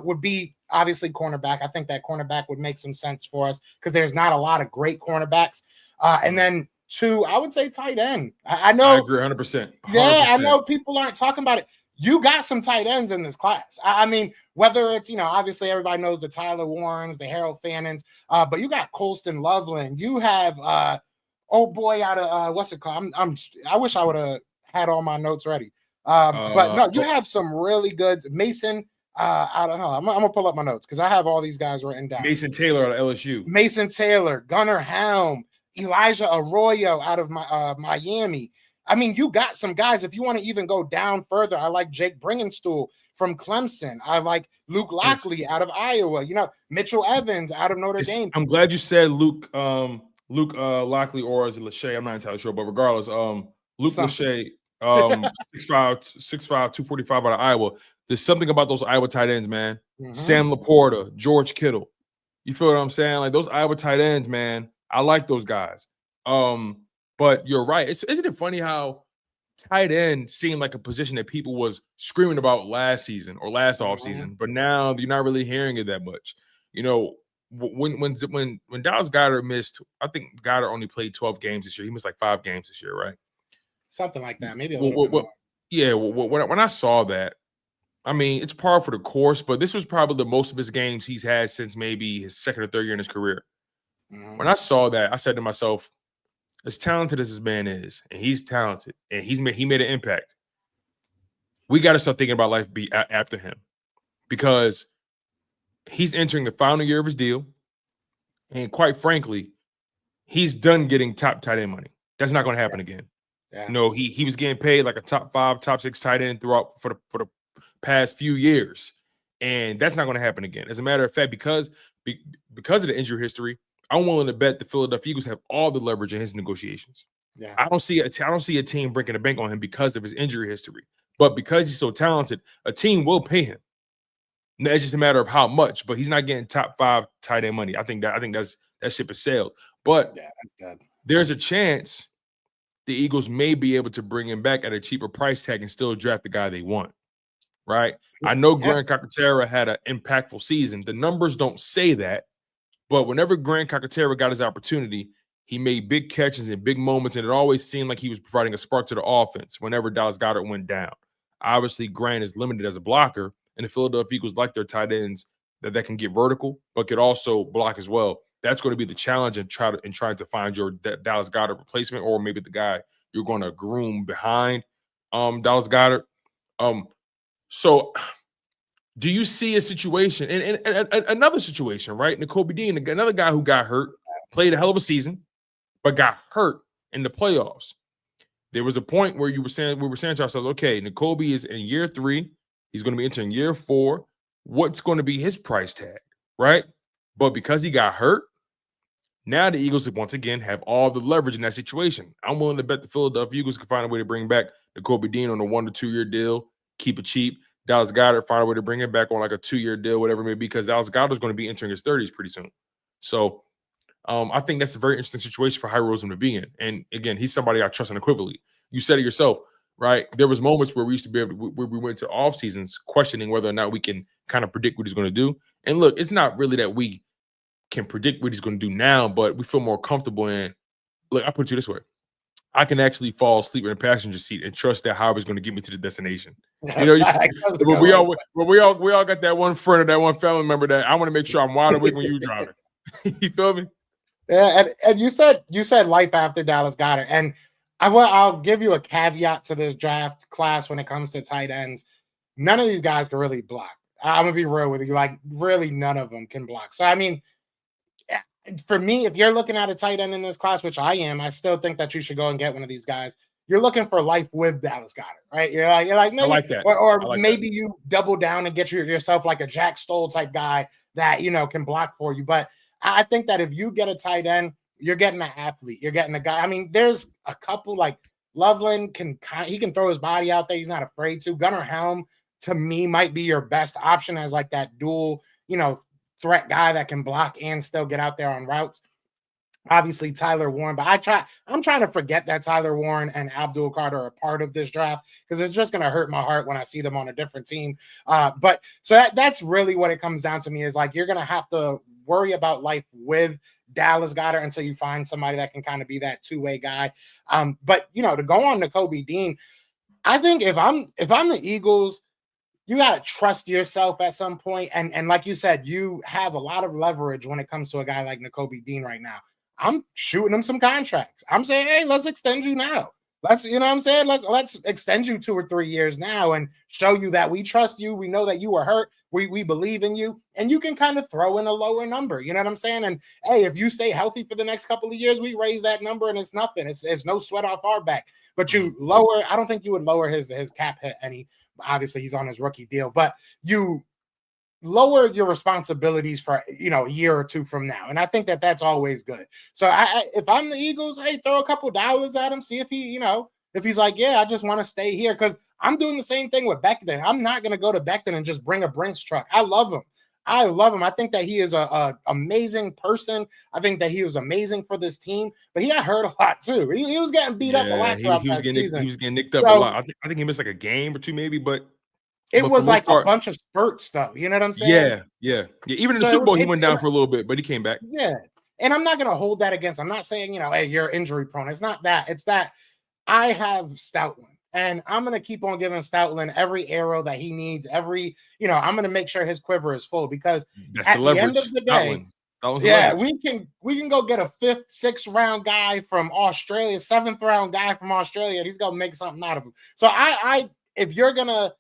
[SPEAKER 2] would be obviously cornerback. I think that cornerback would make some sense for us because there's not a lot of great cornerbacks. And then 2, I would say tight end. I know. I
[SPEAKER 1] agree 100%.
[SPEAKER 2] Yeah, I know people aren't talking about it. You got some tight ends in this class. I mean, whether it's, obviously everybody knows the Tyler Warrens, the Harold Fannons, but you got Colston Loveland. You have, old boy out of, what's it called? I wish I would have had all my notes ready. But no, you have some really good Mason I don't know. I'm gonna pull up my notes because I have all these guys written down.
[SPEAKER 1] Mason Taylor out of LSU.
[SPEAKER 2] Mason Taylor, Gunnar Helm, Elijah Arroyo out of Miami. I mean, you got some guys. If you want to even go down further, I like Jake Bringenstool from Clemson. I like Luke Lockley out of Iowa. You know, Mitchell Evans out of Notre Dame.
[SPEAKER 1] I'm glad you said Luke Lockley, or is it Lachey? I'm not entirely sure, but regardless, Luke Lachey, 6'5", 245 out of Iowa. There's something about those Iowa tight ends, man. Mm-hmm. Sam Laporta, George Kittle. You feel what I'm saying? Like those Iowa tight ends, man. I like those guys. But you're right. Isn't it funny how tight end seemed like a position that people was screaming about last season or last offseason, but now you're not really hearing it that much. You know, when Dallas Goedert missed, I think Goedert only played 12 games this year. He missed like 5 games this year, right?
[SPEAKER 2] Something like that. Maybe a little bit more.
[SPEAKER 1] Yeah. When I saw that, I mean, it's par for the course, but this was probably the most of his games he's had since maybe his second or third year in his career. Mm-hmm. When I saw that, I said to myself, as talented as this man is, and he's talented, and he made an impact, we got to start thinking about life after him, because he's entering the final year of his deal, and quite frankly, he's done getting top tight end money. That's not going to happen again. Yeah. You know, he was getting paid like a top 5, top 6 tight end throughout for the past few years, and that's not going to happen again. As a matter of fact, because of the injury history, I'm willing to bet the Philadelphia Eagles have all the leverage in his negotiations. Yeah, I don't see a team breaking the bank on him because of his injury history, but because he's so talented, a team will pay him. Now, it's just a matter of how much. But he's not getting top 5 tight end money. I think that ship has sailed. But yeah, that's dead. There's a chance the Eagles may be able to bring him back at a cheaper price tag and still draft the guy they want. Right? I know Grant Calcaterra had an impactful season. The numbers don't say that. But whenever Grant Calcaterra got his opportunity, he made big catches in big moments, and it always seemed like he was providing a spark to the offense whenever Dallas Goedert went down. Obviously, Grant is limited as a blocker, and the Philadelphia Eagles like their tight ends that can get vertical, but could also block as well. That's going to be the challenge in trying to find your Dallas Goedert replacement, or maybe the guy you're going to groom behind Dallas Goedert. So do you see a situation and another situation, right? Nakobe Dean, another guy who got hurt, played a hell of a season, but got hurt in the playoffs. There was a point where we were saying to ourselves, okay, Nakobe is in year 3. He's going to be entering year 4. What's going to be his price tag, right? But because he got hurt, now the Eagles once again have all the leverage in that situation. I'm willing to bet the Philadelphia Eagles can find a way to bring back Nakobe Dean on a 1 to 2 year deal, keep it cheap. Dallas Goedert find a way to bring him back on like a 2-year deal, whatever it may be, because Dallas Goedert is going to be entering his 30s pretty soon. So I think that's a very interesting situation for Howie Roseman to be in. And again, he's somebody I trust unequivocally. You said it yourself, right? There was moments where we used to be able to, where we went to off seasons questioning whether or not we can kind of predict what he's going to do. And look, it's not really that we can predict what he's going to do now, but we feel more comfortable in. Look, I put it this way. I can actually fall asleep in a passenger seat and trust that Howie's going to get me to the destination. You know, we all got that one friend or that one family member that I want to make sure I'm wide awake when you're driving. You feel me?
[SPEAKER 2] Yeah, and you said life after Dallas Goedert, and I'll give you a caveat to this draft class when it comes to tight ends. None of these guys can really block. I'm gonna be real with you, like really none of them can block. So I mean, for me, if you're looking at a tight end in this class, which I am, I still think that you should go and get one of these guys. You're looking for life with Dallas Goedert, right? You're like maybe,
[SPEAKER 1] I like that.
[SPEAKER 2] Or like maybe that. You double down and get yourself like a Jack Stoll type guy that can block for you. But I think that if you get a tight end, you're getting an athlete. You're getting a guy. I mean, there's a couple like Loveland can throw his body out there. He's not afraid to. Gunnar Helm to me might be your best option as like that dual, threat guy that can block and still get out there on routes. Obviously Tyler Warren, but I'm trying to forget that Tyler Warren and Abdul Carter are part of this draft because it's just going to hurt my heart when I see them on a different team. But so that's really what it comes down to me is like, you're going to have to worry about life with Dallas Goedert until you find somebody that can kind of be that two-way guy. But to go on to Nakobe Dean, I think if I'm the Eagles, you got to trust yourself at some point. And like you said, you have a lot of leverage when it comes to a guy like Nakobe Dean right now. I'm shooting him some contracts. I'm saying, hey, let's extend you now. Let's, you know what I'm saying? Let's extend you 2 or 3 years now and show you that we trust you. We know that you were hurt. We believe in you, and you can kind of throw in a lower number. You know what I'm saying? And hey, if you stay healthy for the next couple of years, we raise that number, and it's nothing. It's no sweat off our back. But you lower. I don't think you would lower his cap hit any. Obviously, he's on his rookie deal, but you lower your responsibilities for a year or two from now, and I think that that's always good. So if I'm the Eagles, hey, throw a couple dollars at him, see if he if he's like, yeah, I just want to stay here, because I'm doing the same thing with Becton. I'm not going to go to Becton and just bring a Brinks truck. I love him. I think that he is a amazing person. I think that he was amazing for this team, but he got hurt a lot too. He was getting beat up a lot throughout that season.
[SPEAKER 1] He was getting nicked up a lot. I think he missed like a game or two maybe, but
[SPEAKER 2] it was like a bunch of spurts, though. You know what I'm saying?
[SPEAKER 1] Yeah. Even in the Super Bowl, he went down for a little bit, but he came back.
[SPEAKER 2] Yeah. And I'm not going to hold that against. I'm not saying, hey, you're injury prone. It's not that. It's that I have Stoutland, and I'm going to keep on giving Stoutland every arrow that he needs. I'm going to make sure his quiver is full, because at the end of the day, we can go get a 5th, 6th round guy from Australia, 7th round guy from Australia, and he's going to make something out of him. So if you're going to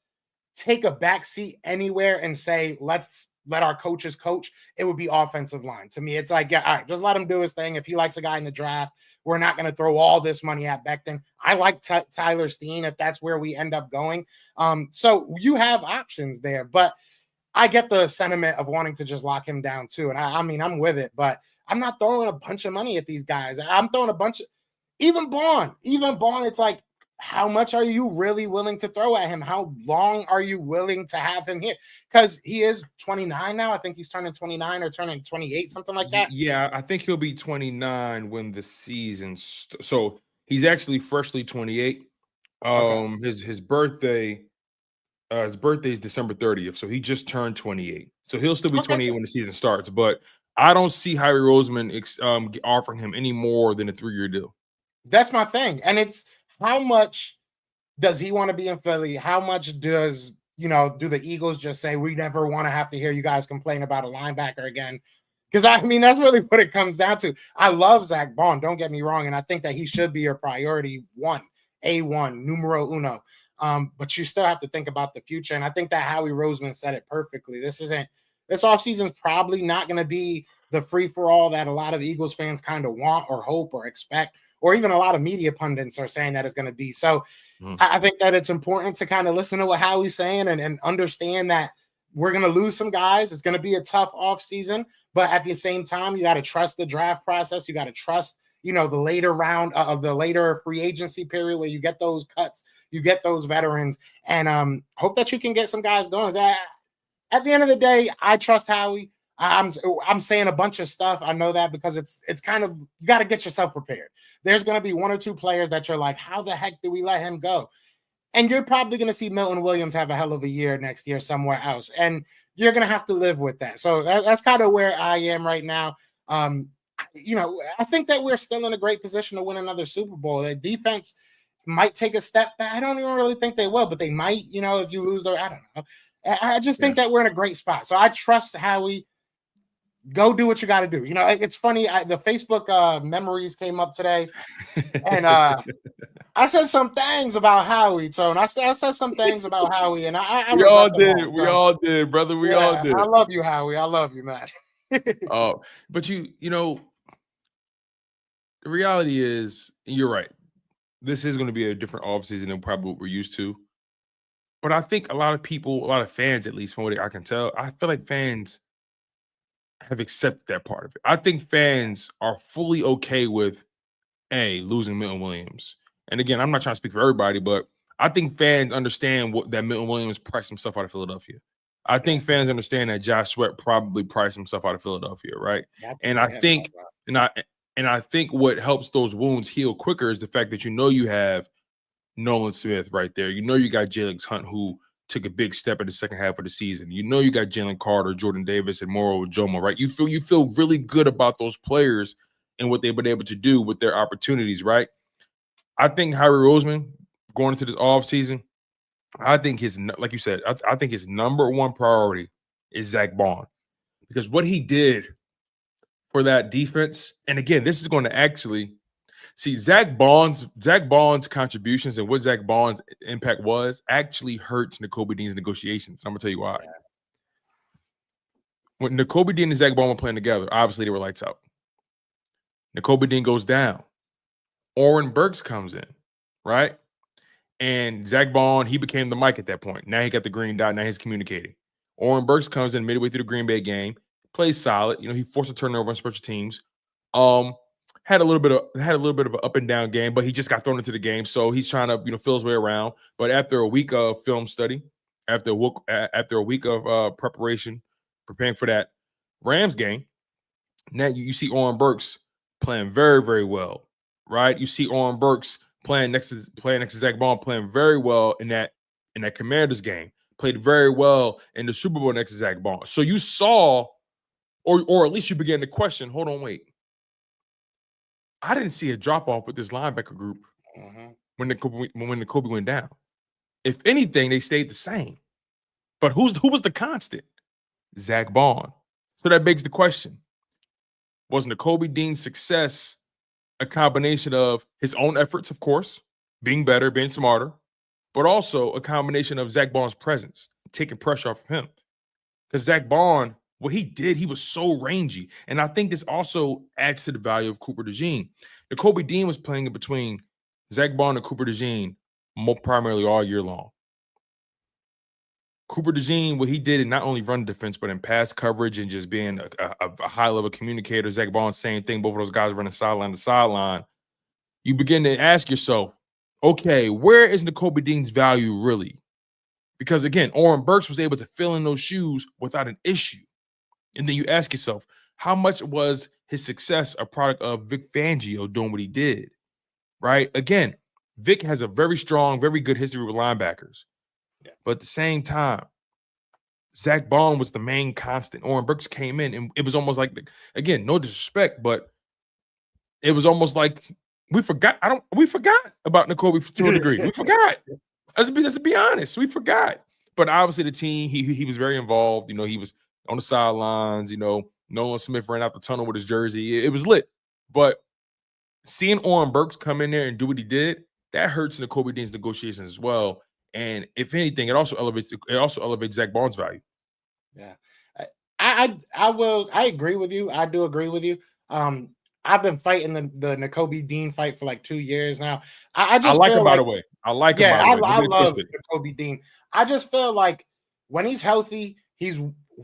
[SPEAKER 2] take a back seat anywhere and say, let's let our coaches coach, it would be offensive line. To me, it's like, yeah, all right, just let him do his thing. If he likes a guy in the draft, we're not going to throw all this money at Becton. I like Tyler Steen if that's where we end up going. So you have options there, but I get the sentiment of wanting to just lock him down too. And I mean, I'm with it, but I'm not throwing a bunch of money at these guys. I'm throwing a bunch of, even Baun, it's like, how much are you really willing to throw at him? How long are you willing to have him here? Because he is 29 now. I think he's turning 29 or turning 28, something like that.
[SPEAKER 1] Yeah, I think he'll be 29 when the season so he's actually freshly 28. Okay. His birthday is December 30th, so he just turned 28. So he'll still be 28 when the season starts. But I don't see Howie Roseman offering him any more than a 3-year deal.
[SPEAKER 2] That's my thing, and it's, how much does he want to be in Philly? How much does, do the Eagles just say, we never want to have to hear you guys complain about a linebacker again? Because, I mean, that's really what it comes down to. I love Zack Baun, don't get me wrong, and I think that he should be your priority one, A1, numero uno. But you still have to think about the future, and I think that Howie Roseman said it perfectly. This offseason is probably not going to be the free-for-all that a lot of Eagles fans kind of want or hope or expect, or even a lot of media pundits are saying that it's going to be. So I think that it's important to kind of listen to what Howie's saying and understand that we're going to lose some guys. It's going to be a tough offseason, but at the same time, you got to trust the draft process. You got to trust, the later round of the later free agency period where you get those cuts, you get those veterans, and hope that you can get some guys going. At the end of the day, I trust Howie. I'm saying a bunch of stuff. I know that because it's kind of, you got to get yourself prepared. There's going to be 1 or 2 players that you're like, how the heck do we let him go? And you're probably going to see Milton Williams have a hell of a year next year somewhere else. And you're going to have to live with that. So that's kind of where I am right now. I think that we're still in a great position to win another Super Bowl. The defense might take a step back. I don't even really think they will, but they might, if you lose their, I don't know. I just think that we're in a great spot. So I trust Howie. Go do what you got to do. It's funny. The Facebook memories came up today, and I said some things about Howie, Tone. I said some things about Howie, and we all did.
[SPEAKER 1] We all did, brother. We all did.
[SPEAKER 2] I love you, Howie. I love you, man.
[SPEAKER 1] But the reality is, you're right. This is going to be a different offseason than probably what we're used to. But I think a lot of people, a lot of fans, at least from what I can tell, I feel like fans have accepted that part of it. I think fans are fully okay with losing Milton Williams. And again, I'm not trying to speak for everybody, but I think fans understand that Milton Williams priced himself out of Philadelphia. I think fans understand that Josh Sweat probably priced himself out of Philadelphia, right? And I think what helps those wounds heal quicker is the fact that you have Nolan Smith right there. You got Jalen Hunt, who took a big step in the second half of the season. You got Jalen Carter, Jordan Davis, and Moro Jomo, right? You feel really good about those players and what they've been able to do with their opportunities, right? I think Howie Roseman going into this offseason, I think like you said, I think his number one priority is Zack Baun, because what he did for that defense, and again, this is going to actually See, Zack Baun's contributions and what Zack Baun's impact was actually hurts Nakobe Dean's negotiations. I'm gonna tell you why.
[SPEAKER 2] Yeah.
[SPEAKER 1] When Nakobe Dean and Zack Baun were playing together, obviously they were lights out. Nakobe Dean goes down. Oren Burks comes in, right? And Zack Baun, he became the mic at that point. Now he got the green dot. Now he's communicating. Oren Burks comes in midway through the Green Bay game, plays solid. You know, he forced a turnover on special teams. Had a little bit of an up and down game, but he just got thrown into the game, so he's trying to feel his way around. But after a week of film study, after a week of preparation, preparing for that Rams game, now you see Oren Burks playing very, very well, right? You see Oren Burks playing next to Zack Baun, playing very well in that Commanders game, played very well in the Super Bowl next to Zack Baun. So you saw, or at least you began to question, hold on, wait. I didn't see a drop-off with this linebacker group when Nakobe went down. If anything, they stayed the same. But who was the constant? Zack Baun. So that begs the question. Was Nakobe Dean's success a combination of his own efforts, of course, being better, being smarter, but also a combination of Zack Baun's presence, taking pressure off of him? Because Zack Baun, what he did, he was so rangy. And I think this also adds to the value of Cooper DeJean. Nakobe Dean was playing in between Zack Baun and Cooper DeJean primarily all year long. Cooper DeJean, what he did in not only run defense, but in pass coverage and just being a high-level communicator. Zack Baun, same thing. Both of those guys running sideline to sideline. You begin to ask yourself, okay, where is Nakobe Dean's value really? Because, again, Oren Burks was able to fill in those shoes without an issue. And then you ask yourself, how much was his success a product of Vic Fangio doing what he did, right? Again, Vic has a very strong, very good history with linebackers. Yeah. But at the same time, Zack Baun was the main constant. Oren Burks came in, and it was almost like, again, no disrespect, but it was almost like we forgot about Nakobe to a degree. We forgot. Let's be honest. We forgot. But obviously the team, he was very involved. He was on the sidelines, Nolan Smith ran out the tunnel with his jersey. It was lit. But seeing Oren Burks come in there and do what he did, that hurts Nakobe Dean's negotiations as well. And if anything, it also elevates Zack Baun's value.
[SPEAKER 2] Yeah. I agree with you. I do agree with you. I've been fighting the Nakobe Dean fight for like 2 years now. I like him, by the way. I like him. I love Nakobe Dean. I just feel like when he's healthy, he's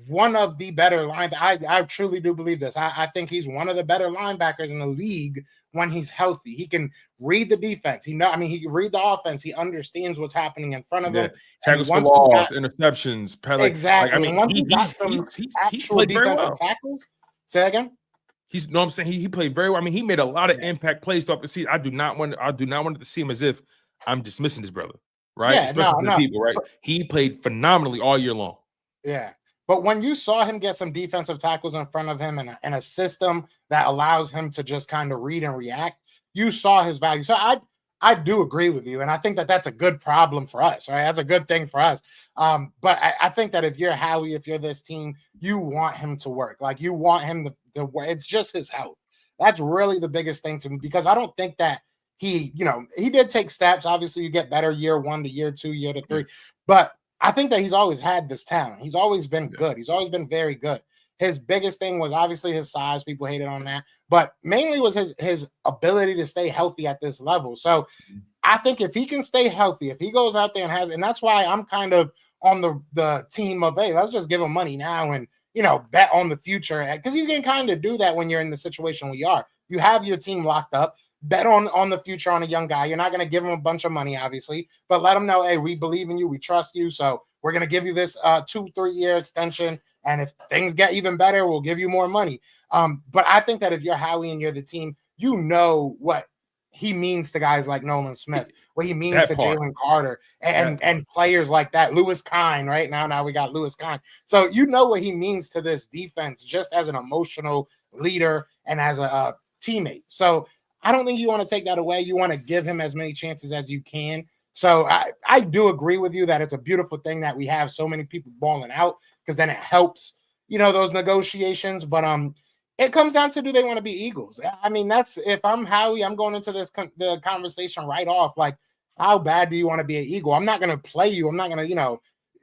[SPEAKER 2] one of the better linebackers. I truly do believe this. I think he's one of the better linebackers in the league when he's healthy. He can read the defense. He can read the offense. He understands what's happening in front of him.
[SPEAKER 1] Tackles for loss, interceptions.
[SPEAKER 2] Exactly. And once he got some actual defensive tackles, say that again.
[SPEAKER 1] He played very well. I mean, he made a lot of impact plays off the seat. I do not want to see him as if I'm dismissing this brother, right?
[SPEAKER 2] Yeah,
[SPEAKER 1] especially the people, right? He played phenomenally all year long.
[SPEAKER 2] Yeah. But when you saw him get some defensive tackles in front of him and a system that allows him to just kind of read and react, you saw his value. So I do agree with you. And I think that that's a good problem for us, right? That's a good thing for us. But I think that if you're Howie, if you're this team, you want him to work. Like, you want him to work. It's just his health. That's really the biggest thing to me, because I don't think that he did take steps. Obviously, you get better year 1 to year 2, year to 3. But I think that he's always had this talent. He's always been good. He's always been very good. His biggest thing was obviously his size. People hated on that. But mainly was his ability to stay healthy at this level. So I think if he can stay healthy, if he goes out there and that's why I'm kind of on the team of, hey, let's just give him money now and, bet on the future. Because you can kind of do that when you're in the situation we are. You have your team locked up. Bet on the future on a young guy. You're not going to give him a bunch of money, obviously, but let him know, hey, we believe in you. We trust you. So we're going to give you this 2-3 year extension. And if things get even better, we'll give you more money. But I think that if you're Howie and you're the team, you know what he means to guys like Nolan Smith, what he means to Jalen Carter and players like that. Lewis Kine, right? Now we got Lewis Kine. So you know what he means to this defense just as an emotional leader and as a teammate. So I don't think you want to take that away. You want to give him as many chances as you can. So I do agree with you that it's a beautiful thing that we have so many people balling out, because then it helps, those negotiations. But It comes down to, do they want to be Eagles? I mean, that's, if I'm Howie, I'm going into the conversation right off. Like, how bad do you want to be an Eagle? I'm not going to play you. I'm not going to,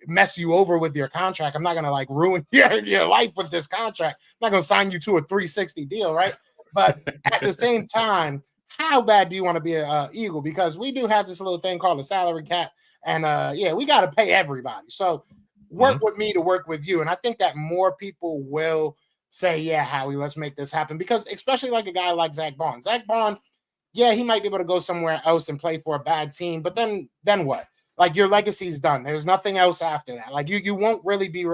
[SPEAKER 2] mess you over with your contract. I'm not going to like ruin your life with this contract. I'm not going to sign you to a 360 deal, right? But at the same time, how bad do you want to be an Eagle? Because we do have this little thing called a salary cap. And we got to pay everybody. So work with me to work with you. And I think that more people will say, yeah, Howie, let's make this happen. Because especially like a guy like Zack Baun. Zack Baun, yeah, he might be able to go somewhere else and play for a bad team. But then what? Like, your legacy's done. There's nothing else after that. Like, you won't really be.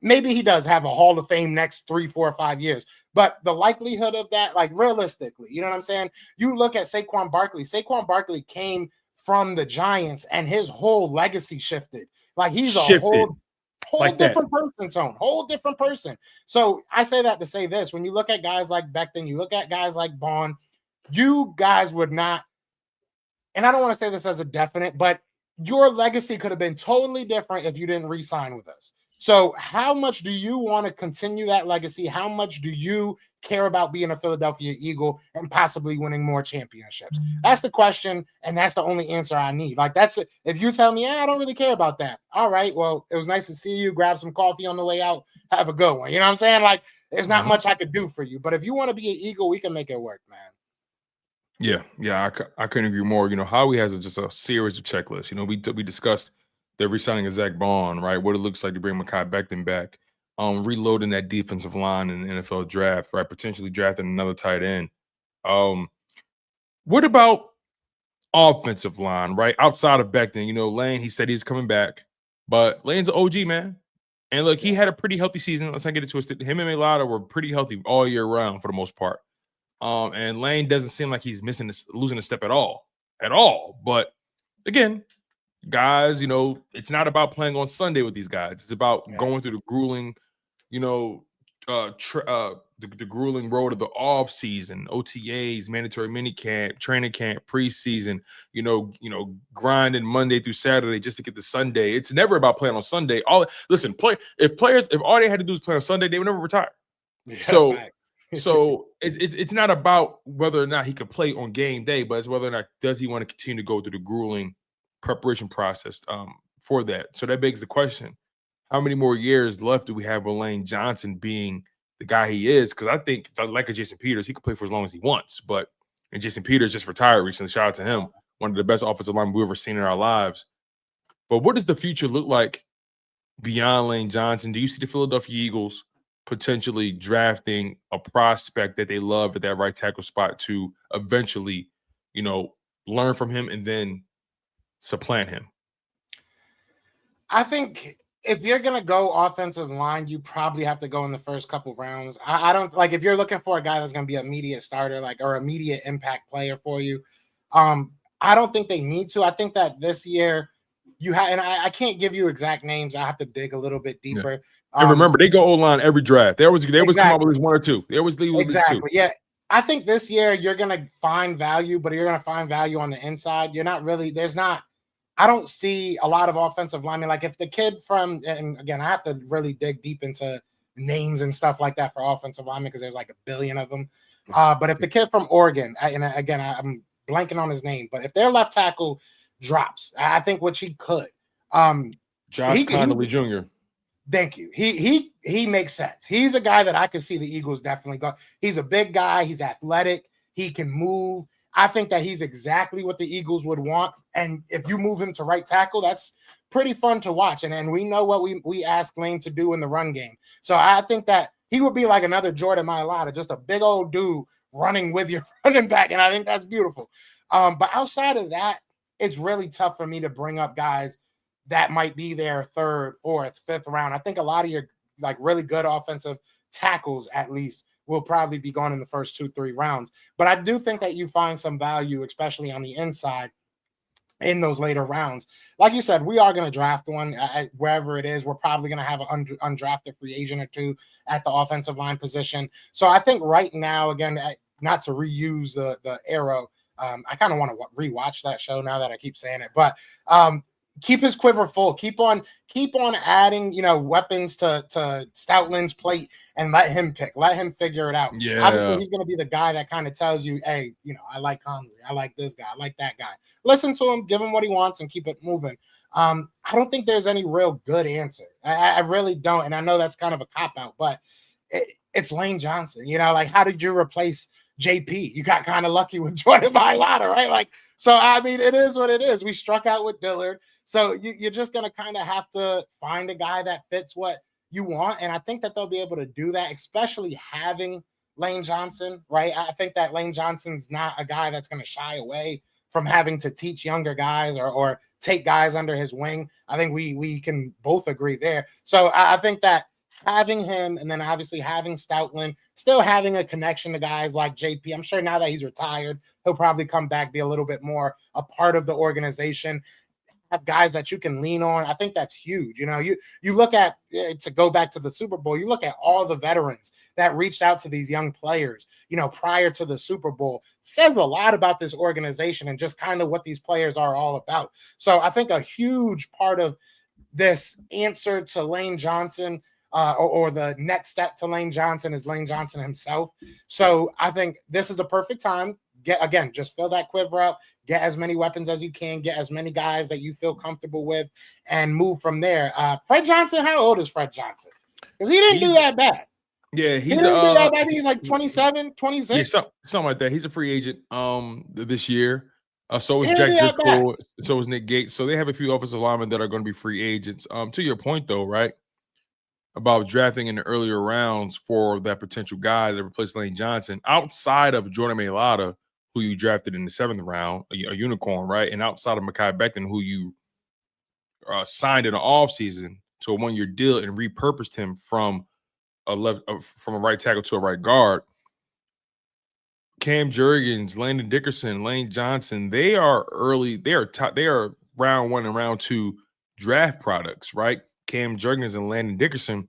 [SPEAKER 2] Maybe he does have a Hall of Fame next 3, 4, 5 years. But the likelihood of that, like, realistically, you know what I'm saying? You look at Saquon Barkley. Saquon Barkley came from the Giants, and his whole legacy shifted. Like, he's a whole like different person, Tone. Whole different person. So I say that to say this. When you look at guys like Becton, you look at guys like Baun, you guys would not, and I don't want to say this as a definite, but your legacy could have been totally different if you didn't re-sign with us. So how much do you want to continue that legacy? How much do you care about being a Philadelphia Eagle and possibly winning more championships? That's the question, and that's the only answer I need. Like, that's it. If you tell me, I don't really care about that. All right, well, it was nice to see you. Grab some coffee on the way out. Have a good one. You know what I'm saying? Like, there's not much I could do for you. But if you want to be an Eagle, we can make it work, man.
[SPEAKER 1] Yeah, I couldn't agree more. Howie has just a series of checklists. We discussed the re-signing of Zack Baun, right? What it looks like to bring Mekhi Becton back, reloading that defensive line in the NFL draft, right? Potentially drafting another tight end. What about offensive line, right? Outside of Becton, Lane, he said he's coming back, but Lane's an OG, man. And look, he had a pretty healthy season. Let's not get it twisted. Him and Mailata were pretty healthy all year round for the most part. And Lane doesn't seem like he's losing a step at all. But again, guys, it's not about playing on Sunday with these guys. It's about going through the grueling, the grueling road of the off season, OTAs, mandatory minicamp, training camp, preseason. Grinding Monday through Saturday just to get to Sunday. It's never about playing on Sunday. If all they had to do is play on Sunday, they would never retire. Yeah, so it's not about whether or not he can play on game day, but it's whether or not does he want to continue to go through the grueling preparation process for that. So that begs the question: how many more years left do we have with Lane Johnson being the guy he is? Because I think, like a Jason Peters, he could play for as long as he wants. And Jason Peters just retired recently. Shout out to him, one of the best offensive linemen we've ever seen in our lives. But what does the future look like beyond Lane Johnson? Do you see the Philadelphia Eagles potentially drafting a prospect that they love at that right tackle spot to eventually, learn from him and then supplant him?
[SPEAKER 2] I think if you're going to go offensive line, you probably have to go in the first couple rounds. I don't like, if you're looking for a guy that's going to be an immediate starter, or immediate impact player for you. I don't think they need to. I think that this year you have, and I can't give you exact names. I have to dig a little bit deeper.
[SPEAKER 1] Yeah. And remember, they go O-line every draft. They always come up with at least one or two. They always leave with at least two.
[SPEAKER 2] Yeah. I think this year you're going to find value, but you're going to find value on the inside. You're not really, I don't see a lot of offensive linemen. Like, if the kid from, and again, I have to really dig deep into names and stuff like that for offensive linemen because there's like a billion of them. But if the kid from Oregon, and again, I'm blanking on his name, but if their left tackle drops, I think, which he could.
[SPEAKER 1] Josh Connolly Jr.
[SPEAKER 2] Thank you. He makes sense. He's a guy that I could see the Eagles definitely go. He's a big guy. He's athletic. He can move. I think that he's exactly what the Eagles would want. And if you move him to right tackle, that's pretty fun to watch. And we know what we asked Lane to do in the run game. So I think that he would be like another Jordan Mailata, just a big old dude running with your running back. And I think that's beautiful. But outside of that, it's really tough for me to bring up guys that might be there third, fourth, fifth round. I think a lot of your like really good offensive tackles at least will probably be gone in the first 2-3 rounds. But I do think that you find some value, especially on the inside, in those later rounds. Like you said, we are going to draft one wherever it is. We're probably going to have an undrafted free agent or two at the offensive line position. So I think right now, again, not to reuse the Arrow, I kind of want to rewatch that show now that I keep saying it. But keep his quiver full. Keep on adding, weapons to Stoutland's plate and let him pick. Let him figure it out.
[SPEAKER 1] Yeah.
[SPEAKER 2] Obviously, he's going to be the guy that kind of tells you, hey, I like Conley. I like this guy. I like that guy. Listen to him, give him what he wants, and keep it moving. I don't think there's any real good answer. I really don't. And I know that's kind of a cop-out, but it's Lane Johnson. Like, how did you replace JP? You got kind of lucky with Jordan Mailata, right? Like, so, I mean, it is what it is. We struck out with Dillard. So you're just going to kind of have to find a guy that fits what you want. And I think that they'll be able to do that, especially having Lane Johnson, right? I think that Lane Johnson's not a guy that's going to shy away from having to teach younger guys or take guys under his wing. I think we can both agree there. So I think that having him and then obviously having Stoutland, still having a connection to guys like JP. I'm sure now that he's retired, he'll probably come back, be a little bit more a part of the organization. Have guys that you can lean on. I think that's huge. You look at, to go back to the Super Bowl, you look at all the veterans that reached out to these young players, prior to the Super Bowl. It says a lot about this organization and just kind of what these players are all about. So I think a huge part of this answer to Lane Johnson, or the next step to Lane Johnson, is Lane Johnson himself. So I think this is the perfect time. Just fill that quiver up, get as many weapons as you can, get as many guys that you feel comfortable with, and move from there. Fred Johnson, how old is Fred Johnson? Because he didn't do that bad.
[SPEAKER 1] Yeah,
[SPEAKER 2] he didn't do that bad. I think he's like 27, 26.
[SPEAKER 1] Yeah, something like that. He's a free agent this year. So is Jack Driscoll, so is Nick Gates. So they have a few offensive linemen that are going to be free agents. To your point, though, right, about drafting in the earlier rounds for that potential guy that replace Lane Johnson, outside of Jordan Mailata, who you drafted in the 7th round, a unicorn, right? And outside of Mekhi Becton, who you signed in the offseason to a 1-year deal and repurposed him from a right tackle to a right guard. Cam Jurgens, Landon Dickerson, Lane Johnson, they are round 1 and round 2 draft products, right? Cam Jurgens and Landon Dickerson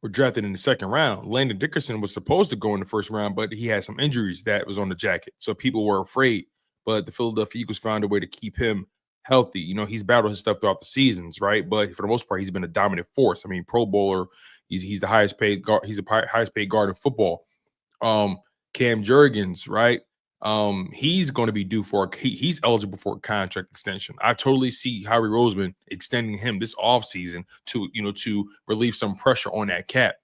[SPEAKER 1] were drafted in the 2nd round. Landon Dickerson was supposed to go in the 1st round, but he had some injuries that was on the jacket. So people were afraid, but the Philadelphia Eagles found a way to keep him healthy. He's battled his stuff throughout the seasons, right? But for the most part, he's been a dominant force. I mean, Pro Bowler, he's the highest paid guard. He's the highest paid guard in football. Cam Jurgens, right? He's going to be due for he's eligible for a contract extension. I totally see Howie Roseman extending him this offseason to relieve some pressure on that cap.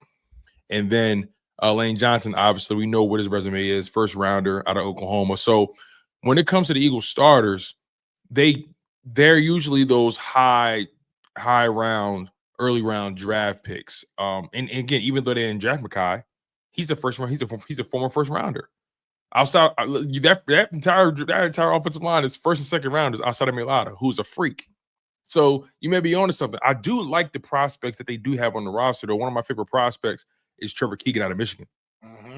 [SPEAKER 1] And then Lane Johnson, obviously, we know what his resume is, 1st rounder out of Oklahoma. So when it comes to the Eagles starters, they're usually those high round, early round draft picks. And again, even though they didn't draft Mekhi, he's a first round. He's a former 1st rounder. Outside that entire offensive line is 1st and 2nd rounders outside of Mailata, who's a freak. So you may be onto something. I do like the prospects that they do have on the roster, though. One of my favorite prospects is Trevor Keegan out of Michigan.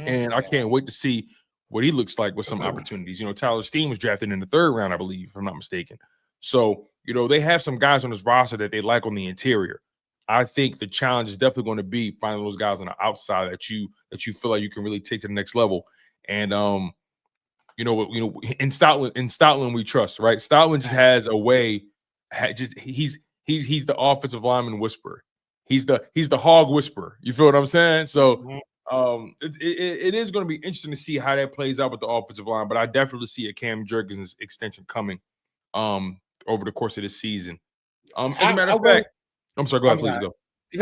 [SPEAKER 1] And I can't wait to see what he looks like with some opportunities. Tyler Steen was drafted in the 3rd round, I believe, if I'm not mistaken. So, they have some guys on this roster that they like on the interior. I think the challenge is definitely going to be finding those guys on the outside that you feel like you can really take to the next level. And in Stoutland we trust, right? Stoutland just has a way. He's the offensive lineman whisperer. He's the hog whisperer. You feel what I'm saying? So it is going to be interesting to see how that plays out with the offensive line. But I definitely see a Cam Jurgens extension coming over the course of this season. As a matter of fact, I'm sorry. Go ahead, please go.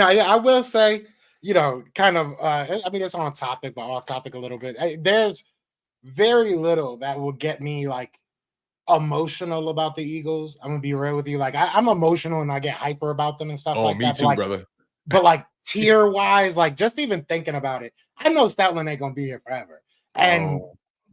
[SPEAKER 2] I will say, kind of. I mean, it's on topic, but off topic a little bit. There's very little that will get me like emotional about the Eagles. I'm gonna be real with you. Like I'm emotional and I get hyper about them and stuff like that.
[SPEAKER 1] Me too, brother.
[SPEAKER 2] But like tier wise, like just even thinking about it, I know Stoutland ain't gonna be here forever. And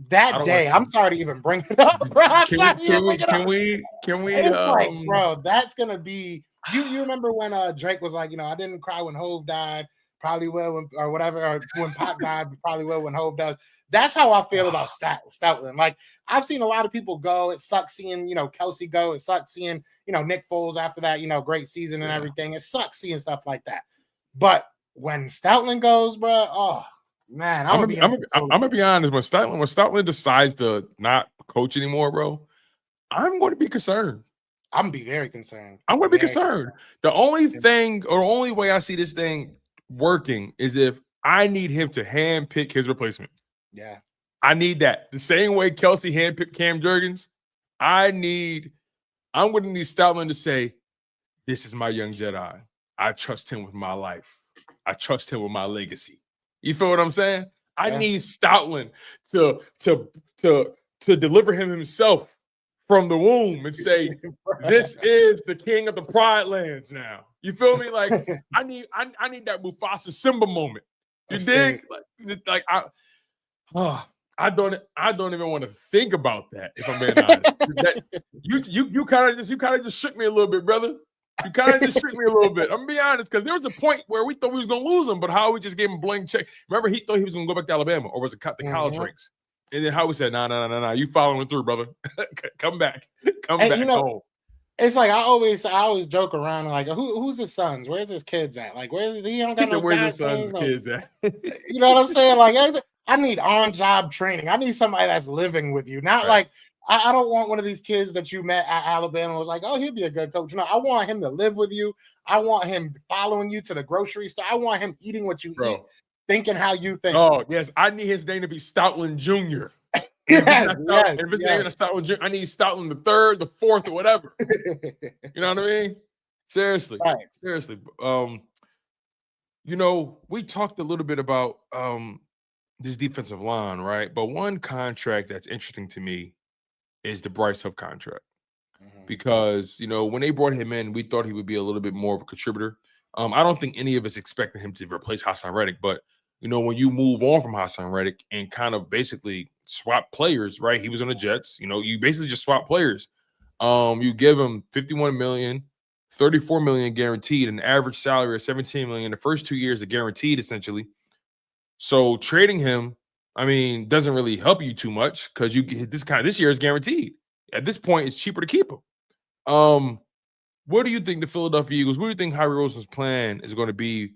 [SPEAKER 2] that day, I'm sorry to even bring it up, bro. Can we? Like, bro, that's gonna be. You remember when Drake was like, I didn't cry when Hove died, probably will when, or whatever, or when Pac died, probably will when Hove does. That's how I feel about Stoutland. Like I've seen a lot of people go. It sucks seeing Kelsey go. It sucks seeing Nick Foles after that great season and everything. It sucks seeing stuff like that. But when Stoutland goes, bro, oh man, I'm
[SPEAKER 1] gonna be honest. When Stoutland decides to not coach anymore, bro, I'm going to be concerned.
[SPEAKER 2] I'm gonna be very concerned.
[SPEAKER 1] I'm going to be concerned. The only thing or only way I see this thing working is if I need him to handpick his replacement.
[SPEAKER 2] Yeah.
[SPEAKER 1] I need that. The same way Kelsey handpicked Cam Jurgens, I'm going to need Stoutland to say, this is my young Jedi. I trust him with my life. I trust him with my legacy. You feel what I'm saying? I need Stoutland to deliver him himself from the womb and say, this is the king of the Pride Lands now. You feel me? Like I need that Mufasa Simba moment. You dig? Like I don't even want to think about that, if I'm being honest. You kind of just shook me a little bit, brother. You kind of just shook me a little bit. I'm gonna be honest, because there was a point where we thought we was gonna lose him, but Howie just gave him a blank check. Remember, he thought he was gonna go back to Alabama, or was it the college ranks? And then Howie said, "No, you following through, brother. Come back home."
[SPEAKER 2] It's like I always joke around like, who's his sons? Where's his kids at? Like, he don't got no
[SPEAKER 1] where's his sons' kids at?
[SPEAKER 2] You know what I'm saying? Like, I need on-job training. I need somebody that's living with you, not like. I don't want one of these kids that you met at Alabama was like, oh, he'll be a good coach. No, I want him to live with you. I want him following you to the grocery store. I want him eating what you eat, thinking how you think.
[SPEAKER 1] Oh, yes. I need his name to be Stoutland Jr.
[SPEAKER 2] Yes.
[SPEAKER 1] If his name is Stoutland Jr., I need Stoutland the third, the fourth, or whatever. You know what I mean? Seriously.
[SPEAKER 2] Right.
[SPEAKER 1] Seriously. We talked a little bit about this defensive line, right? But one contract that's interesting to me is the Bryce Huff contract. Because, when they brought him in, we thought he would be a little bit more of a contributor. I don't think any of us expected him to replace Hassan Reddick, but, when you move on from Hassan Reddick and kind of basically swap players, right? He was on the Jets. You basically just swap players. You give him $51 million, $34 million guaranteed, an average salary of $17 million. The first 2 years are guaranteed, essentially. So trading him, doesn't really help you too much because this year is guaranteed. At this point, it's cheaper to keep him. What do you think the Philadelphia Eagles? What do you think Howie Roseman's plan is going to be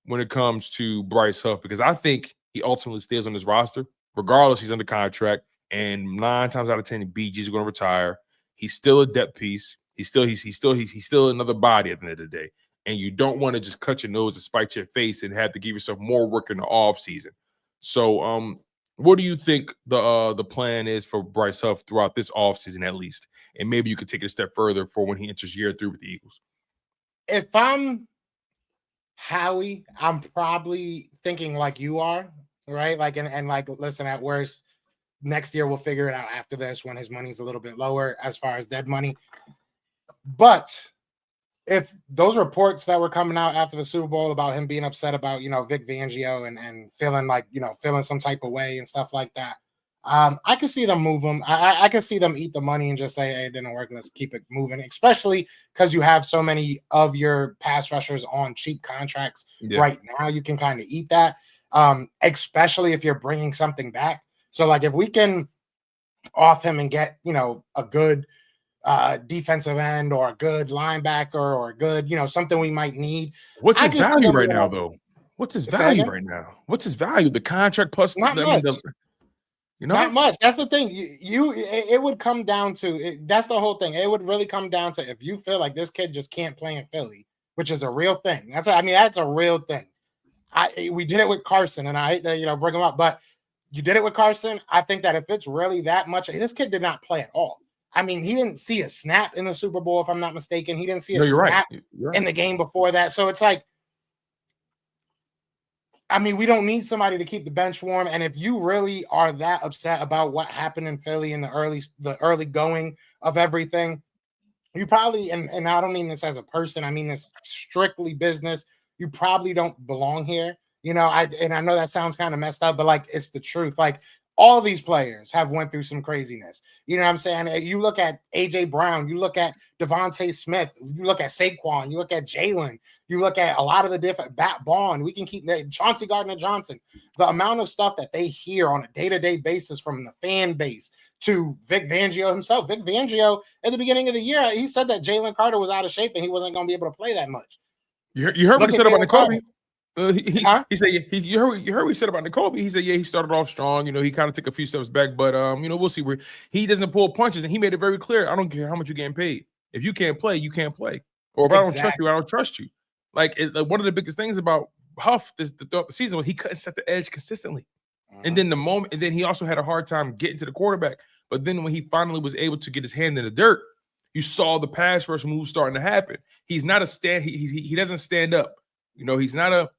[SPEAKER 1] when it comes to Bryce Huff? Because I think he ultimately stays on this roster, regardless. He's under contract, and 9 times out of 10, BG's going to retire. He's still a depth piece. He's still another body at the end of the day. And you don't want to just cut your nose and spite your face and have to give yourself more work in the offseason. So, what do you think the plan is for Bryce Huff throughout this offseason at least? And maybe you could take it a step further for when he enters year 3 with the Eagles.
[SPEAKER 2] If I'm Howie, I'm probably thinking like you are, right? Like, and like, listen, at worst, next year we'll figure it out after this when his money's a little bit lower as far as dead money. But if those reports that were coming out after the Super Bowl about him being upset about, Vic Fangio and feeling like, feeling some type of way and stuff like that, I can see them move him. I can see them eat the money and just say, hey, it didn't work. Let's keep it moving, especially because you have so many of your pass rushers on cheap contracts right now. You can kind of eat that, especially if you're bringing something back. So, like, if we can off him and get, a good defensive end or a good linebacker or a good, something we might need.
[SPEAKER 1] What's his value right now, though? What's his value right now? What's his value? The contract plus
[SPEAKER 2] not much. That's the thing. It would come down to that's the whole thing. It would really come down to if you feel like this kid just can't play in Philly, which is a real thing. That's a real thing. We did it with Carson, and I hate to bring him up, but you did it with Carson. I think that if it's really that much, this kid did not play at all. He didn't see a snap in the Super Bowl, if I'm not mistaken. He didn't see a snap in the game before that. So it's like, we don't need somebody to keep the bench warm. And if you really are that upset about what happened in Philly in the early going of everything, you probably, and I don't mean this as a person, I mean this strictly business, you probably don't belong here. I know that sounds kind of messed up, but like, it's the truth. Like, all these players have went through some craziness. You know what I'm saying? You look at A.J. Brown, you look at Devontae Smith, you look at Saquon, you look at Jalen, you look at a lot of the different Zack Baun. We can keep Chauncey Gardner-Johnson. The amount of stuff that they hear on a day-to-day basis from the fan base to Vic Fangio himself. Vic Fangio, at the beginning of the year, he said that Jalen Carter was out of shape and he wasn't going to be able to play that much.
[SPEAKER 1] You heard what he said about N'Kobe? He said you heard what he said about N'Kobe. He said he started off strong. He kind of took a few steps back, but we'll see where he doesn't pull punches, and he made it very clear. I don't care how much you're getting paid. If you can't play, you can't play. Or if I don't trust you, I don't trust you. Like one of the biggest things about Huff throughout the season was he couldn't set the edge consistently. And then he also had a hard time getting to the quarterback. But then when he finally was able to get his hand in the dirt, you saw the pass rush move starting to happen. He's not a stand. He doesn't stand up. You know, he's not a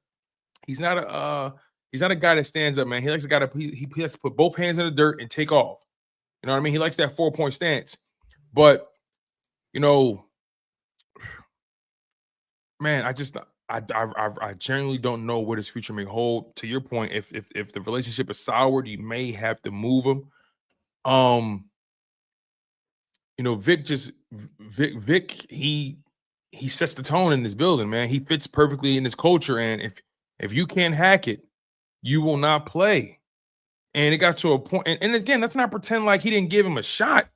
[SPEAKER 1] guy that stands up, man. He likes a guy that he likes to put both hands in the dirt and take off. You know what I mean? He likes that 4-point stance. But you know, man, I genuinely don't know what his future may hold. To your point, if the relationship is soured, you may have to move him. You know, Vic he sets the tone in this building, man. He fits perfectly in this culture, and if you can't hack it, you will not play. And it got to a point, and again, let's not pretend like he didn't give him a shot.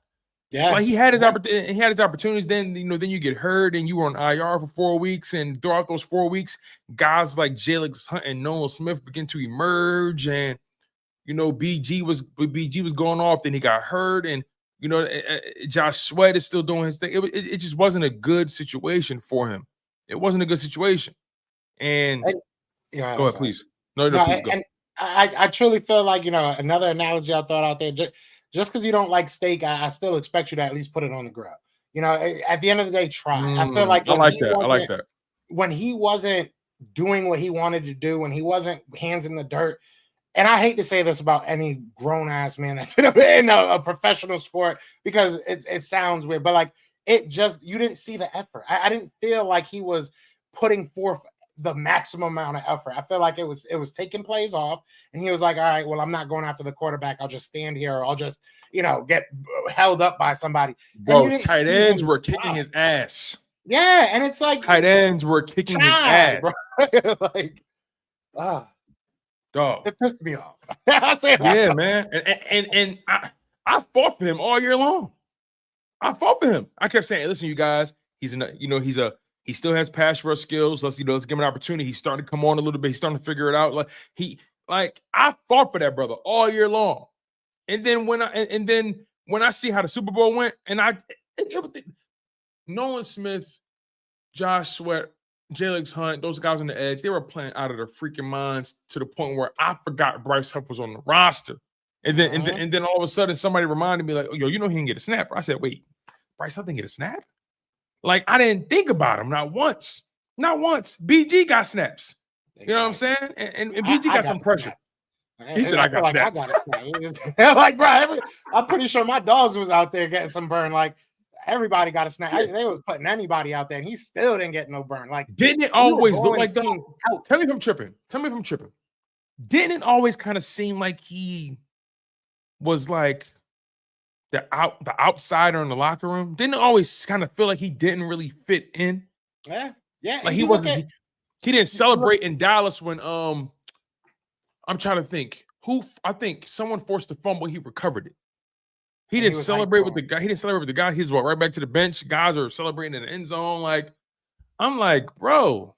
[SPEAKER 2] Yeah,
[SPEAKER 1] like he had his opportunity. He had his opportunities. Then you get hurt, and you were on IR for 4 weeks. And throughout those 4 weeks, guys like Jalen Hurts and Nolan Smith begin to emerge. And BG was going off. Then he got hurt, and Josh Sweat is still doing his thing. It just wasn't a good situation for him. It wasn't a good situation. And go ahead, please. No, please go.
[SPEAKER 2] And I truly feel like another analogy I thought out there. Just because you don't like steak, I still expect you to at least put it on the grill. At the end of the day, try. I feel like
[SPEAKER 1] I like that.
[SPEAKER 2] When he wasn't doing what he wanted to do, when he wasn't hands in the dirt, and I hate to say this about any grown-ass man that's in a professional sport because it sounds weird, but like you didn't see the effort. I didn't feel like he was putting forth the maximum amount of effort. I feel like it was taking plays off, and he was like, all right, well, I'm not going after the quarterback. I'll just stand here, or I'll just, get held up by somebody.
[SPEAKER 1] Bro, tight ends were kicking his ass.
[SPEAKER 2] Yeah, and it's like
[SPEAKER 1] tight ends were kicking his ass.
[SPEAKER 2] Like,
[SPEAKER 1] dog.
[SPEAKER 2] It pissed me off.
[SPEAKER 1] Yeah, man. And I fought for him all year long. I fought for him. I kept saying, listen, you guys, he still has pass rush skills. Let's give him an opportunity. He's starting to come on a little bit. He's starting to figure it out. I fought for that brother all year long. And then when I see how the Super Bowl went, and Nolan Smith, Josh Sweat, Jalen Hurts, those guys on the edge, they were playing out of their freaking minds to the point where I forgot Bryce Huff was on the roster. And then all of a sudden somebody reminded me, like, oh, he didn't get a snap. I said, wait, Bryce Huff didn't get a snap? Like, I didn't think about him, not once. Not once. BG got snaps. You know what I'm saying? And BG got some pressure. He said, I got snaps.
[SPEAKER 2] Like, bro, I'm pretty sure my dogs was out there getting some burn. Like, everybody got a snap. They was putting anybody out there, and he still didn't get no burn. Like,
[SPEAKER 1] didn't it always look like that? Tell me if I'm tripping. Didn't it always kind of seem like he was like the outsider in the locker room? Didn't it always kind of feel like he didn't really fit in?
[SPEAKER 2] Yeah.
[SPEAKER 1] Like he wasn't. He didn't celebrate in Dallas when I'm trying to think who. I think someone forced a fumble. He recovered it. He didn't celebrate with the guy. He didn't celebrate with the guy. He's right back to the bench. Guys are celebrating in the end zone. Like, I'm like, bro,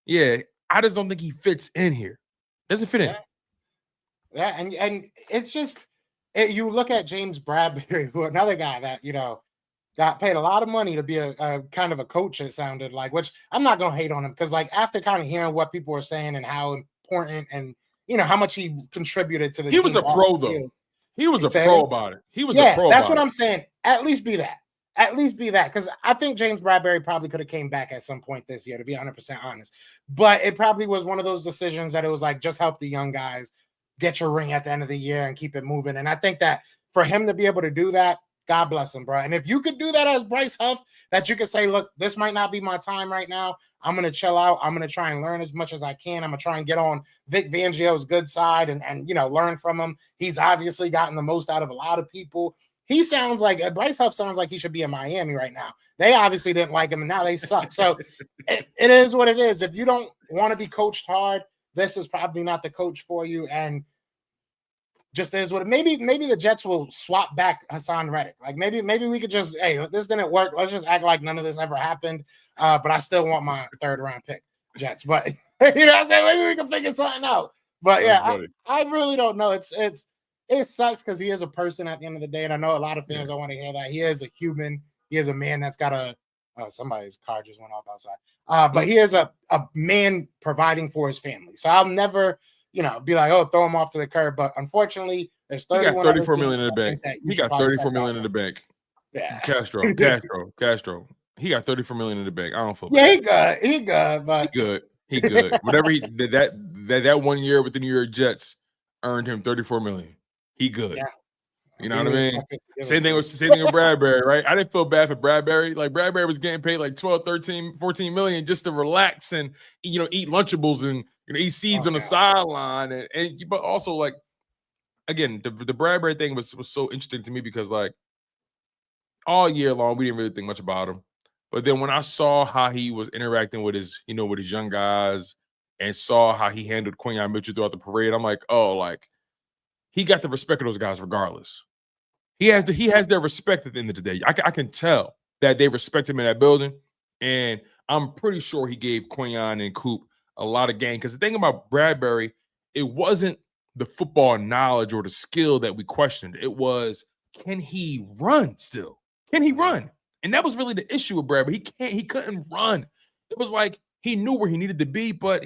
[SPEAKER 1] yeah. I just don't think he fits in here. Doesn't fit in.
[SPEAKER 2] Yeah, and it's just you look at James Bradberry, who another guy that got paid a lot of money to be a kind of a coach. It sounded like, which I'm not gonna hate on him because like after kind of hearing what people were saying and how important and how much he contributed to the team.
[SPEAKER 1] He was a pro though. He was a pro about it. He was a pro.
[SPEAKER 2] That's what I'm saying. At least be that. Because I think James Bradberry probably could have came back at some point this year, to be 100% honest. But it probably was one of those decisions that it was like, just help the young guys get your ring at the end of the year and keep it moving. And I think that for him to be able to do that, God bless him, bro. And if you could do that as Bryce Huff, that you could say, look, this might not be my time right now. I'm going to chill out. I'm going to try and learn as much as I can. I'm going to try and get on Vic Fangio's good side and learn from him. He's obviously gotten the most out of a lot of people. He sounds like Bryce Huff sounds like he should be in Miami right now. They obviously didn't like him, and now they suck. So it is what it is. If you don't want to be coached hard, this is probably not the coach for you. And just is what maybe the Jets will swap back Hassan Reddick. Like maybe we could just, hey, this didn't work. Let's just act like none of this ever happened. But I still want my 3rd round pick, Jets. But maybe we can figure something out. But yeah, I really don't know. It sucks because he is a person at the end of the day, and I know a lot of fans don't want to hear that. He is a human. He is a man that's got a somebody's car just went off outside. But he is a man providing for his family. So I'll never, be like, oh, throw him off to the curb. But unfortunately, there's 31.
[SPEAKER 1] He got 34 million in the bank. He got 34 million in the bank.
[SPEAKER 2] Yeah.
[SPEAKER 1] Castro. He got 34 million in the bank. I don't feel
[SPEAKER 2] bad.
[SPEAKER 1] Yeah,
[SPEAKER 2] he good, but
[SPEAKER 1] he good. Whatever he did that 1 year with the New York Jets earned him 34 million. He good.
[SPEAKER 2] Yeah.
[SPEAKER 1] You know what I mean? Same thing with Bradbury, right? I didn't feel bad for Bradbury. Like Bradbury was getting paid like 12, 13, 14 million just to relax and eat Lunchables and eat seeds on the sideline. And but also like again, the Bradbury thing was so interesting to me because like all year long we didn't really think much about him. But then when I saw how he was interacting with his, with his young guys and saw how he handled Quinyon Mitchell throughout the parade, I'm like, oh, like he got the respect of those guys regardless. He has their respect at the end of the day. I can tell that they respect him in that building, and I'm pretty sure he gave Quinyon and Coop a lot of game. Because the thing about Bradbury, it wasn't the football knowledge or the skill that we questioned. It was, can he run still? Can he run? And that was really the issue with Bradbury. He couldn't run. It was like he knew where he needed to be, but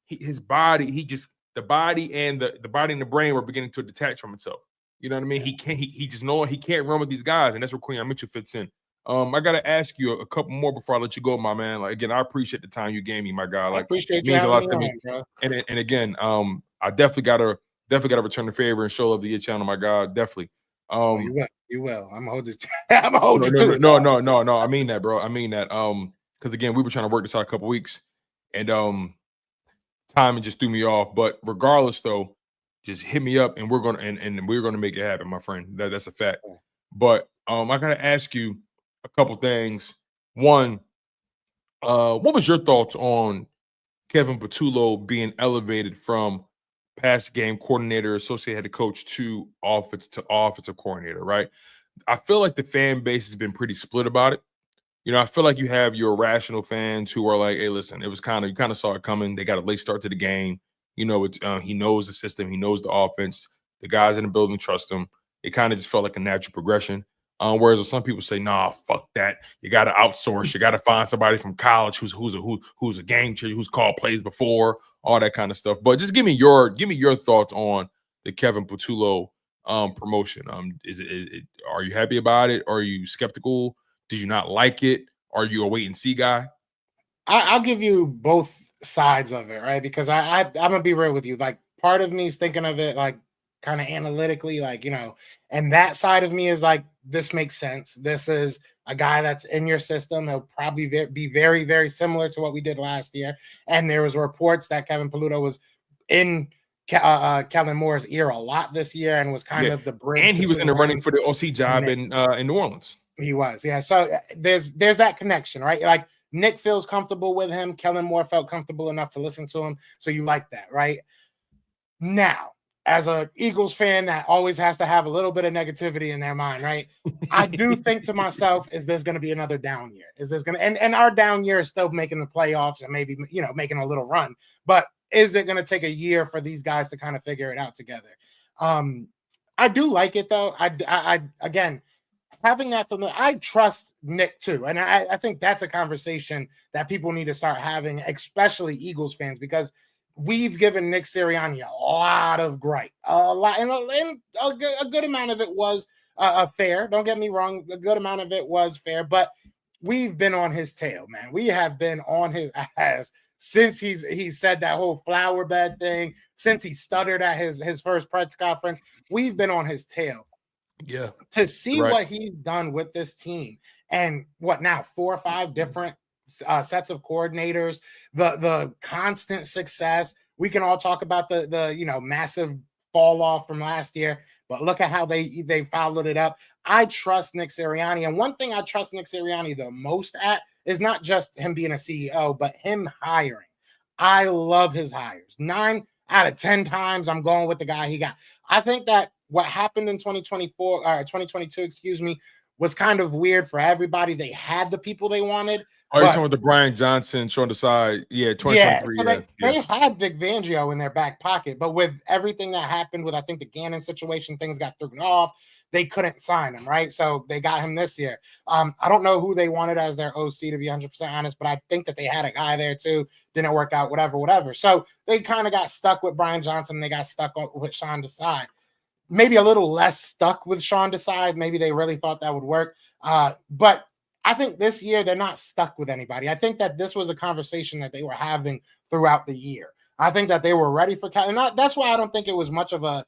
[SPEAKER 1] his body and the brain were beginning to detach from itself. You know what I mean? He can't run with these guys, and that's where Quinyon Mitchell fits in. I gotta ask you a couple more before I let you go, my man. Like again, I appreciate the time you gave me, my guy. Like
[SPEAKER 2] I appreciate
[SPEAKER 1] you. Means a lot to
[SPEAKER 2] me,
[SPEAKER 1] bro. And again, I definitely gotta return the favor and show love to your channel, my guy. Definitely.
[SPEAKER 2] You will. I'm gonna hold it. I'm gonna hold you to it.
[SPEAKER 1] No. I mean that, bro. I mean that. Because again, we were trying to work this out a couple weeks, and timing just threw me off. But regardless, though, just hit me up, and we're gonna make it happen, my friend. That's a fact. But I gotta ask you a couple things. One, what was your thoughts on Kevin Patullo being elevated from pass game coordinator, associate head coach to offensive coordinator? Right. I feel like the fan base has been pretty split about it. I feel like you have your rational fans who are like, hey, listen, it was you kind of saw it coming. They got a late start to the game. He knows the system. He knows the offense. The guys in the building trust him. It kind of just felt like a natural progression. Whereas some people say, nah, fuck that. You got to outsource. You got to find somebody from college who's a game changer, who's called plays before, all that kind of stuff. But just give me your thoughts on the Kevin Patullo promotion. Are you happy about it? Are you skeptical? Did you not like it? Are you a wait and see guy?
[SPEAKER 2] I'll give you both sides of it, right? Because I'm gonna be real with you. Like part of me is thinking of it like kind of analytically, like and that side of me is like, this makes sense. This is a guy that's in your system. He'll probably be very, very similar to what we did last year. And there was reports that Kevin Patullo was in Kellen Moore's ear a lot this year and was kind of the bridge.
[SPEAKER 1] And he was in the running for the OC job in New Orleans.
[SPEAKER 2] He was, yeah. So there's that connection, right? Like Nick feels comfortable with him. Kellen Moore felt comfortable enough to listen to him. So you like that, right? Now, as a Eagles fan that always has to have a little bit of negativity in their mind, right? I do think to myself, is this going to be another down year? Is this going to, and our down year is still making the playoffs and maybe, making a little run, but is it going to take a year for these guys to kind of figure it out together? I do like it though. I again, having that familiar, I trust Nick too. And I think that's a conversation that people need to start having, especially Eagles fans, because we've given Nick Sirianni a lot of gripe, a lot, and a good amount of it was fair. Don't get me wrong, a good amount of it was fair, but we've been on his tail, man. We have been on his ass since he said that whole flower bed thing, since he stuttered at his first press conference. We've been on his tail.
[SPEAKER 1] Yeah.
[SPEAKER 2] To see what he's done with this team, and what now 4 or 5 different sets of coordinators, the constant success. We can all talk about the massive fall off from last year, but look at how they followed it up. I trust Nick Sirianni, and one thing I trust Nick Sirianni the most at is not just him being a CEO, but him hiring. I love his hires. 9 out of 10 times I'm going with the guy he got. I think that what happened in 2024 or 2022, was kind of weird for everybody. They had the people they wanted.
[SPEAKER 1] Oh, you're talking about the Brian Johnson, Sean Desai. Yeah, 2023.
[SPEAKER 2] So they had Vic Fangio in their back pocket, but with everything that happened with, I think, the Gannon situation, things got thrown off. They couldn't sign him, right? So they got him this year. I don't know who they wanted as their OC, to be 100% honest, but I think that they had a guy there too. Didn't work out, whatever. So they kind of got stuck with Brian Johnson. And they got stuck with Sean Desai. Maybe a little less stuck with Sean Desai. Maybe they really thought that would work. But I think this year they're not stuck with anybody. I think that this was a conversation that they were having throughout the year. I think that they were ready for Kellen. That's why I don't think it was much of a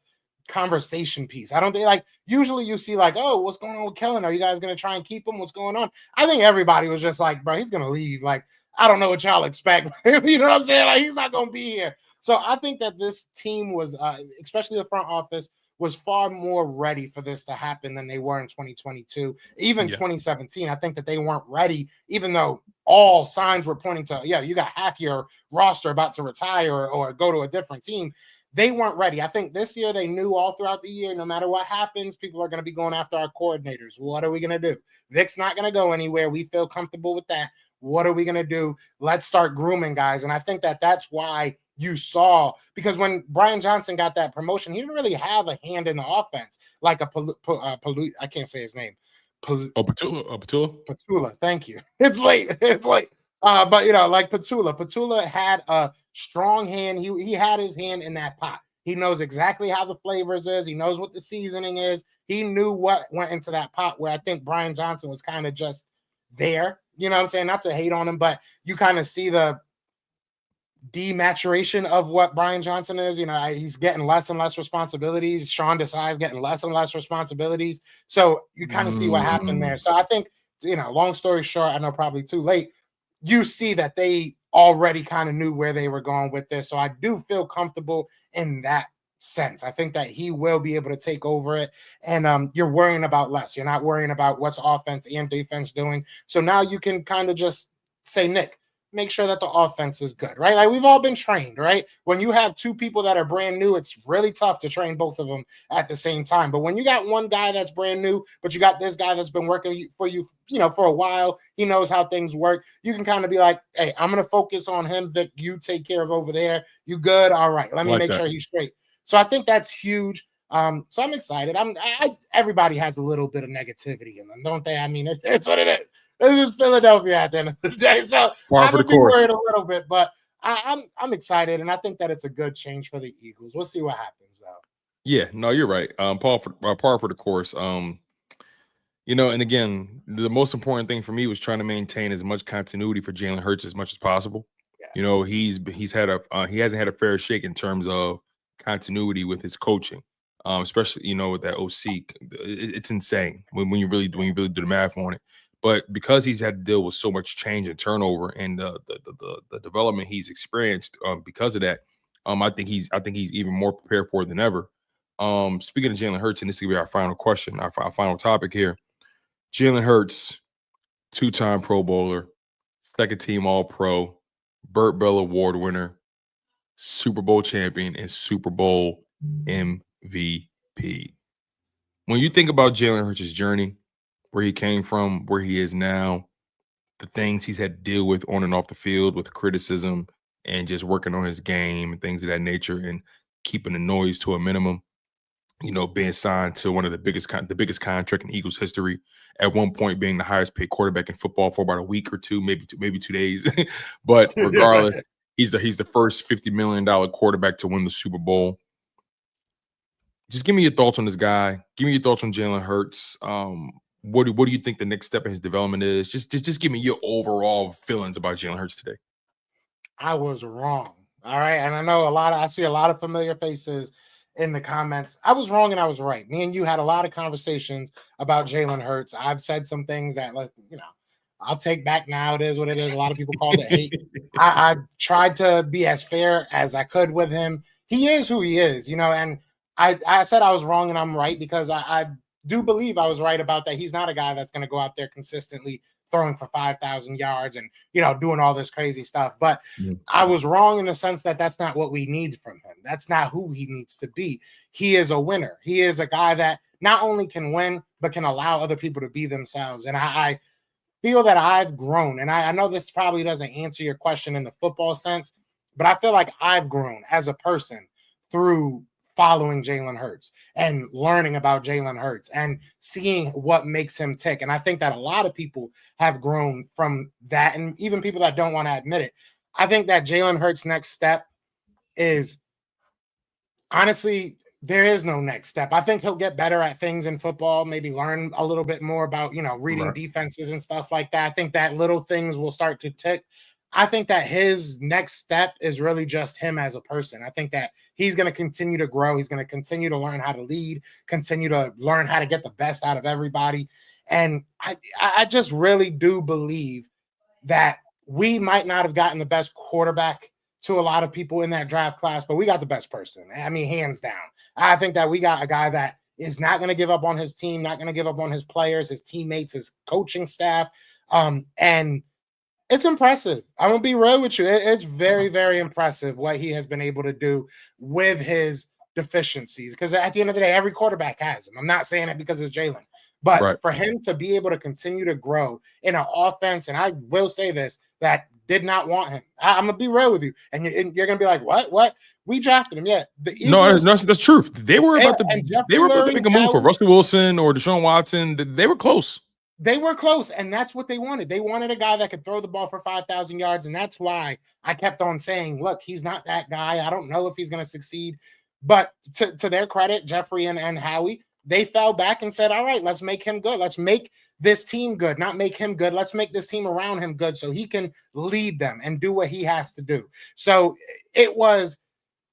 [SPEAKER 2] conversation piece. I don't think, like, usually you see like, oh, what's going on with Kellen? Are you guys going to try and keep him? What's going on? I think everybody was just like, bro, he's going to leave. Like, I don't know what y'all expect. You know what I'm saying? Like, he's not going to be here. So I think that this team was, especially the front office, was far more ready for this to happen than they were in 2022. Even 2017, I think that they weren't ready, even though all signs were pointing to, you got half your roster about to retire or go to a different team. They weren't ready. I think this year they knew all throughout the year, no matter what happens, people are going to be going after our coordinators. What are we going to do? Vic's not going to go anywhere. We feel comfortable with that. What are we going to do? Let's start grooming guys. And I think that that's why you saw, because when Brian Johnson got that promotion, he didn't really have a hand in the offense like I can't say his name. Petula. Thank you. It's late. But like Petula had a strong hand. He had his hand in that pot. He knows exactly how the flavors is. He knows what the seasoning is. He knew what went into that pot, where I think Brian Johnson was kind of just there. You know what I'm saying? Not to hate on him, but you kind of see the dematuration of what Brian Johnson is. He's getting less and less responsibilities. Sean Desai is getting less and less responsibilities. So you kind of see what happened there. So I think, long story short, I know probably too late, you see that they already kind of knew where they were going with this. So I do feel comfortable in that sense. I think that he will be able to take over it, and you're worrying about less. You're not worrying about what's offense and defense doing. So now you can kind of just say, Nick, make sure that the offense is good, right? Like, we've all been trained, right? When you have two people that are brand new, it's really tough to train both of them at the same time. But when you got one guy that's brand new, but you got this guy that's been working for you, for a while, he knows how things work. You can kind of be like, hey, I'm going to focus on him, Vic. You take care of over there. You good? All right. Let me make sure he's straight. So I think that's huge. So I'm excited. Everybody has a little bit of negativity in them, don't they? I mean, it's what it is. This is Philadelphia at the end of the day. So I'm going to be worried a little bit, but I'm excited, and I think that it's a good change for the Eagles. We'll see what happens, though.
[SPEAKER 1] Yeah, no, you're right. Par for the course. And again, the most important thing for me was trying to maintain as much continuity for Jalen Hurts as much as possible. Yeah. He hasn't had a fair shake in terms of continuity with his coaching, especially with that OC. It's insane when you really do the math on it. But because he's had to deal with so much change and turnover and the development he's experienced because of that, I think he's even more prepared for it than ever. Speaking of Jalen Hurts, and this is gonna be our final question, our final topic here. Jalen Hurts, 2-time Pro Bowler, second team All-Pro, Burt Bell Award winner, Super Bowl champion, and Super Bowl MVP. When you think about Jalen Hurts' journey, where he came from, where he is now, the things he's had to deal with on and off the field with criticism and just working on his game and things of that nature and keeping the noise to a minimum, being signed to one of the biggest contract in Eagles history, at one point being the highest paid quarterback in football for about a week or two, maybe 2 days. But regardless, he's the first $50 million quarterback to win the Super Bowl. Just give me your thoughts on this guy. Give me your thoughts on Jalen Hurts. What do you think the next step in his development is? Just give me your overall feelings about Jalen Hurts today.
[SPEAKER 2] I was wrong. All right. And I know I see a lot of familiar faces in the comments. I was wrong and I was right. Me and you had a lot of conversations about Jalen Hurts. I've said some things that, I'll take back now. It is what it is. A lot of people called it hate. I tried to be as fair as I could with him. He is who he is, and I said I was wrong and I'm right because I do believe I was right about that. He's not a guy that's going to go out there consistently throwing for 5,000 yards and, doing all this crazy stuff. But I was wrong in the sense that that's not what we need from him. That's not who he needs to be. He is a winner. He is a guy that not only can win, but can allow other people to be themselves. And I feel that I've grown. And I know this probably doesn't answer your question in the football sense, but I feel like I've grown as a person through following Jalen Hurts and learning about Jalen Hurts and seeing what makes him tick. And I think that a lot of people have grown from that, and even people that don't want to admit it. I think that Jalen Hurts' next step is, honestly, there is no next step. I think he'll get better at things in football, maybe learn a little bit more about, reading defenses and stuff like that. I think that little things will start to tick. I think that his next step is really just him as a person. I think that he's going to continue to grow. He's going to continue to learn how to lead, continue to learn how to get the best out of everybody. And I just really do believe that we might not have gotten the best quarterback to a lot of people in that draft class, but we got the best person. I mean, hands down. I think that we got a guy that is not going to give up on his team, not going to give up on his players, his teammates, his coaching staff. And it's impressive. I'm going to be real with you. It's very, very impressive what he has been able to do with his deficiencies. Because at the end of the day, every quarterback has them. I'm not saying it because it's Jalen. But for him to be able to continue to grow in an offense, and I will say this, that did not want him. I'm going to be real with you. And you're going to be like, what? We drafted him. Yeah. The Eagles,
[SPEAKER 1] no, that's truth. They were about to make a move for Russell Wilson or Deshaun Watson. They were close.
[SPEAKER 2] They were close, and that's what they wanted. They wanted a guy that could throw the ball for 5,000 yards, and that's why I kept on saying, look, he's not that guy. I don't know if he's going to succeed. But to their credit, Jeffrey and Howie, they fell back and said, all right, let's make him good. Let's make this team good, not make him good. Let's make this team around him good so he can lead them and do what he has to do. So it was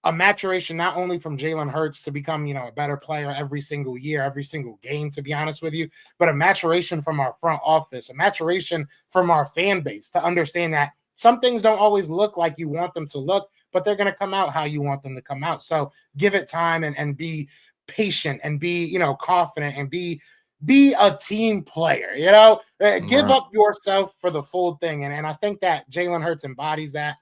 [SPEAKER 2] a maturation, not only from Jalen Hurts to become, a better player every single year, every single game, to be honest with you, but a maturation from our front office, a maturation from our fan base to understand that some things don't always look like you want them to look, but they're going to come out how you want them to come out. So give it time and be patient and be, confident and be a team player, give up yourself for the full thing. And I think that Jalen Hurts embodies that.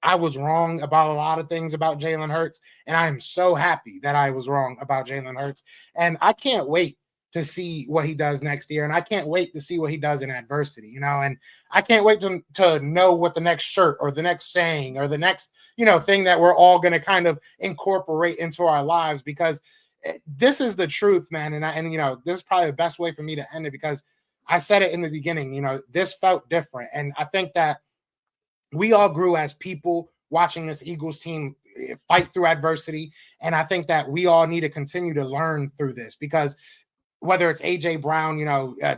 [SPEAKER 2] I was wrong about a lot of things about Jalen Hurts, and I am so happy that I was wrong about Jalen Hurts. And I can't wait to see what he does next year, and I can't wait to see what he does in adversity, and I can't wait to know what the next shirt or the next saying or the next, thing that we're all going to kind of incorporate into our lives, because this is the truth, man. And this is probably the best way for me to end it, because I said it in the beginning, this felt different. And I think that we all grew as people watching this Eagles team fight through adversity. And I think that we all need to continue to learn through this, because whether it's AJ Brown,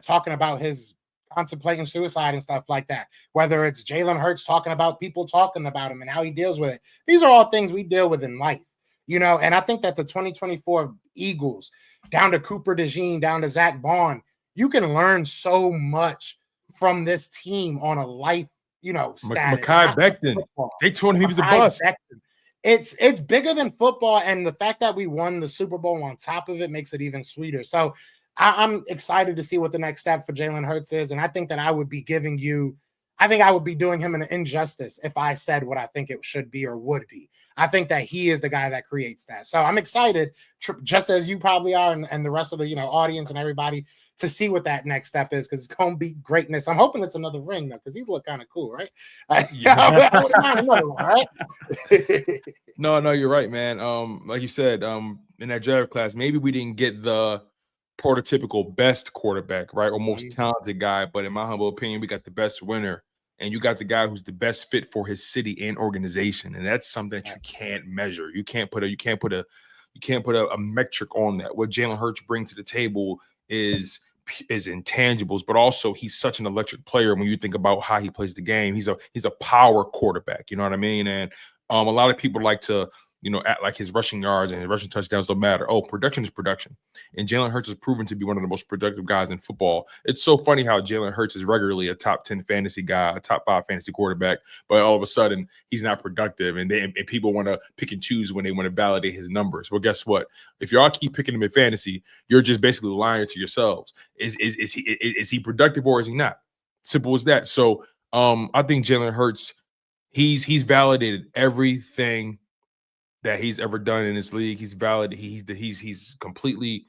[SPEAKER 2] talking about his contemplating suicide and stuff like that, whether it's Jalen Hurts talking about people talking about him and how he deals with it, these are all things we deal with in life, and I think that the 2024 Eagles, down to Cooper DeJean, down to Zack Baun, you can learn so much from this team on a life, status.
[SPEAKER 1] Mekhi Becton, they told him he was a bust.
[SPEAKER 2] It's bigger than football, and the fact that we won the Super Bowl on top of it makes it even sweeter. So I'm excited to see what the next step for Jalen Hurts is, and I think that I would be doing him an injustice if I said what I think it should be or would be. I think that he is the guy that creates that. So I'm excited, just as you probably are, and the rest of the audience and everybody, to see what that next step is, because it's going to be greatness. I'm hoping it's another ring, though, because these look kind of cool, right? I wouldn't mind another one, right?
[SPEAKER 1] No, you're right, man. Like you said, in that draft class, maybe we didn't get the prototypical best quarterback, right, or most talented guy, but in my humble opinion, we got the best winner, and you got the guy who's the best fit for his city and organization, and that's something that you can't measure. You can't put a metric on that. What Jalen Hurts brings to the table is intangibles, but also he's such an electric player when you think about how he plays the game. He's a power quarterback, you know what I mean? And a lot of people like to act like his rushing yards and his rushing touchdowns don't matter. Oh, production is production. And Jalen Hurts has proven to be one of the most productive guys in football. It's so funny how Jalen Hurts is regularly a top 10 fantasy guy, a top 5 fantasy quarterback, but all of a sudden he's not productive, and people want to pick and choose when they want to validate his numbers. Well, guess what? If y'all keep picking him in fantasy, you're just basically lying to yourselves. Is he productive or is he not? Simple as that. So I think Jalen Hurts, he's validated everything that he's ever done in this league. He's valid. He's completely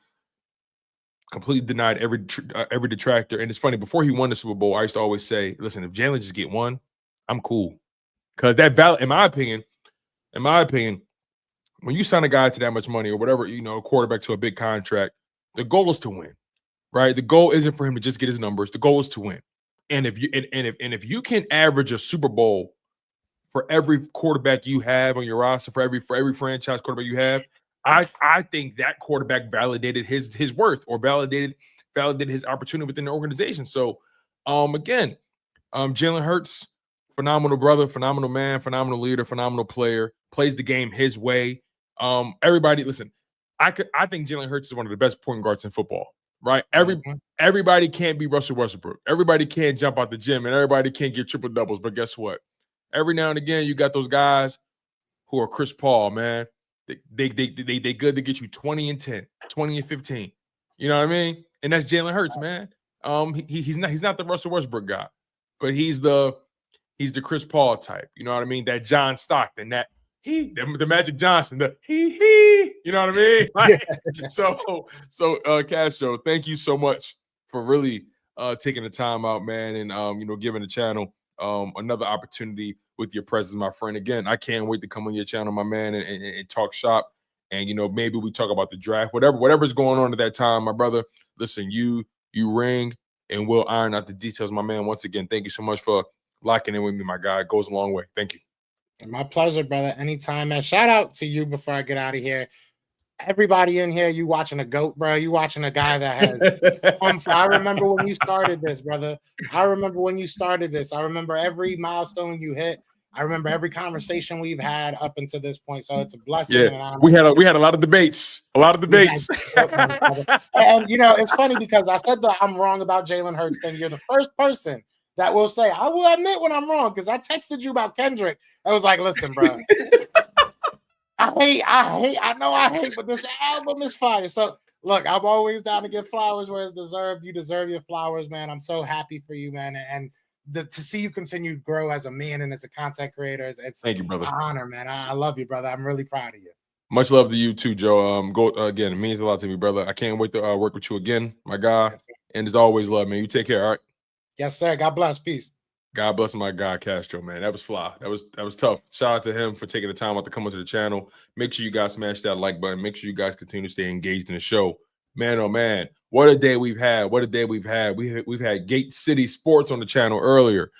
[SPEAKER 1] completely denied every detractor. And it's funny, before he won the Super Bowl, I used to always say, listen, if Jalen just get one, I'm cool. Because that in my opinion, when you sign a guy to that much money or whatever, a quarterback to a big contract, the goal is to win, right? The goal isn't for him to just get his numbers. The goal is to win. And if you can average a Super Bowl for every quarterback you have on your roster, for every franchise quarterback you have, I think that quarterback validated his worth or validated his opportunity within the organization. So, again, Jalen Hurts, phenomenal brother, phenomenal man, phenomenal leader, phenomenal player, plays the game his way. Everybody, listen, I think Jalen Hurts is one of the best point guards in football, right? Everybody can't be Russell Westbrook. Everybody can't jump out the gym, and everybody can't get triple doubles. But guess what? Every now and again, you got those guys who are Chris Paul, man. They good to get you 20 and 10, 20 and 15. You know what I mean? And that's Jalen Hurts, man. He's not the Russell Westbrook guy, but he's the Chris Paul type. You know what I mean? That John Stockton, the Magic Johnson, you know what I mean? Like, so Castro, thank you so much for really taking the time out, man, and giving the channel another opportunity with your presence, my friend. Again, I can't wait to come on your channel, my man, and talk shop. And maybe we talk about the draft, whatever's going on at that time, my brother. Listen, you ring, and we'll iron out the details, my man. Once again, thank you so much for locking in with me, my guy. It goes a long way. Thank you.
[SPEAKER 2] My pleasure, brother. Anytime, man. Shout out to you before I get out of here. Everybody in here, you watching a GOAT, bro. You watching a guy that has I remember when you started this, brother. I remember when you started this. I remember every milestone you hit. I remember every conversation we've had up until this point. So it's a blessing.
[SPEAKER 1] Yeah, and we had a lot of debates. And
[SPEAKER 2] it's funny because I said that I'm wrong about Jalen Hurts. Then you're the first person that will say I will admit when I'm wrong, because I texted you about Kendrick. I was like, listen, bro. I know I hate, but this album is fire. So look, I'm always down to give flowers where it's deserved. You deserve your flowers, man. I'm so happy for you, man. And to see you continue to grow as a man and as a content creator, it's
[SPEAKER 1] thank you, brother.
[SPEAKER 2] An honor, man. I love you, brother. I'm really proud of you.
[SPEAKER 1] Much love to you too, Joe. Go again. It means a lot to me, brother. I can't wait to work with you again, my guy. Yes, and as always, love, man. You take care. All right.
[SPEAKER 2] Yes, sir. God bless. Peace.
[SPEAKER 1] God bless my guy Castro, man. That was fly. That was tough. Shout out to him for taking the time out to come onto the channel. Make sure you guys smash that like button. Make sure you guys continue to stay engaged in the show. Man, oh man, what a day we've had. What a day we've had. We've had Gate City Sports on the channel earlier.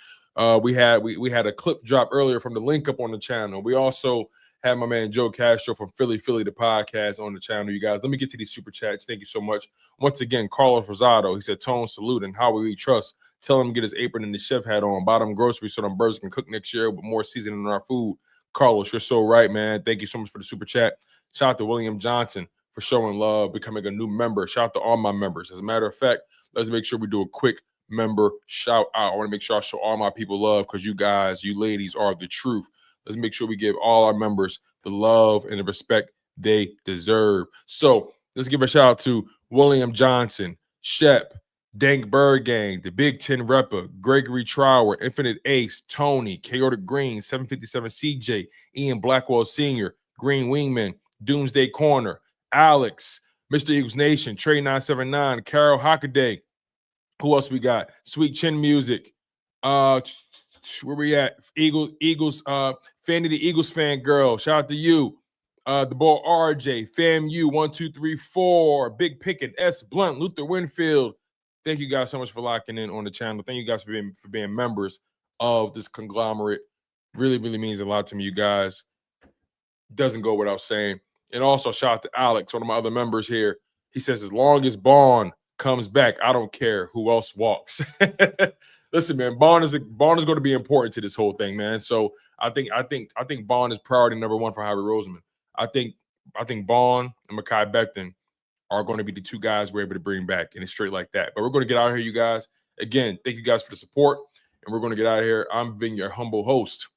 [SPEAKER 1] We had a clip drop earlier from the link up on the channel. We also had my man Joe Castro from Philly the podcast on the channel. You guys, let me get to these super chats. Thank you so much. Once again, Carlos Rosado, he said, Tone, salute, and how we trust. Tell him to get his apron and the chef hat on. Bottom groceries so them birds can cook next year with more seasoning in our food. Carlos, you're so right, man. Thank you so much for the super chat. Shout out to William Johnson for showing love, becoming a new member. Shout out to all my members. As a matter of fact, let's make sure we do a quick member shout out. I want to make sure I show all my people love, because you guys, you ladies are the truth. Let's make sure we give all our members the love and the respect they deserve. So let's give a shout out to William Johnson, Shep, Dank Bird Gang, the Big Ten Repper, Gregory Trower, Infinite Ace, Tony, Chaotic Green, 757 CJ, Ian Blackwell Sr., Green Wingman, Doomsday Corner, Alex, Mr. Eagles Nation, Trey 979, Carol Hockaday. Who else we got? Sweet Chin Music. Where we at? Eagles, Fanny the Eagles fan girl. Shout out to you. The boy RJ, FAMU 1234, Big Pickett, S Blunt, Luther Winfield. Thank you guys so much for locking in on the channel. Thank you guys for being members of this conglomerate. Really, really means a lot to me, you guys. Doesn't go without saying. And also shout out to Alex, one of my other members here. He says, as long as Baun comes back, I don't care who else walks. Listen, man, Baun is going to be important to this whole thing, man. So I think Baun is priority number one for Howie Roseman. I think Baun and Mekhi Becton are going to be the two guys we're able to bring back, and it's straight like that. But we're going to get out of here, you guys. Again, thank you guys for the support, and we're going to get out of here. I'm being your humble host.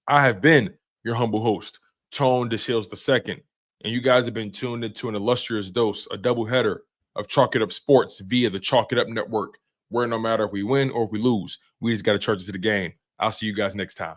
[SPEAKER 1] I have been your humble host, Tone DeShields II, and you guys have been tuned into an illustrious dose, a doubleheader of Chalk It Up Sports via the Chalk It Up Network, where no matter if we win or if we lose, we just got to charge it to the game. I'll see you guys next time.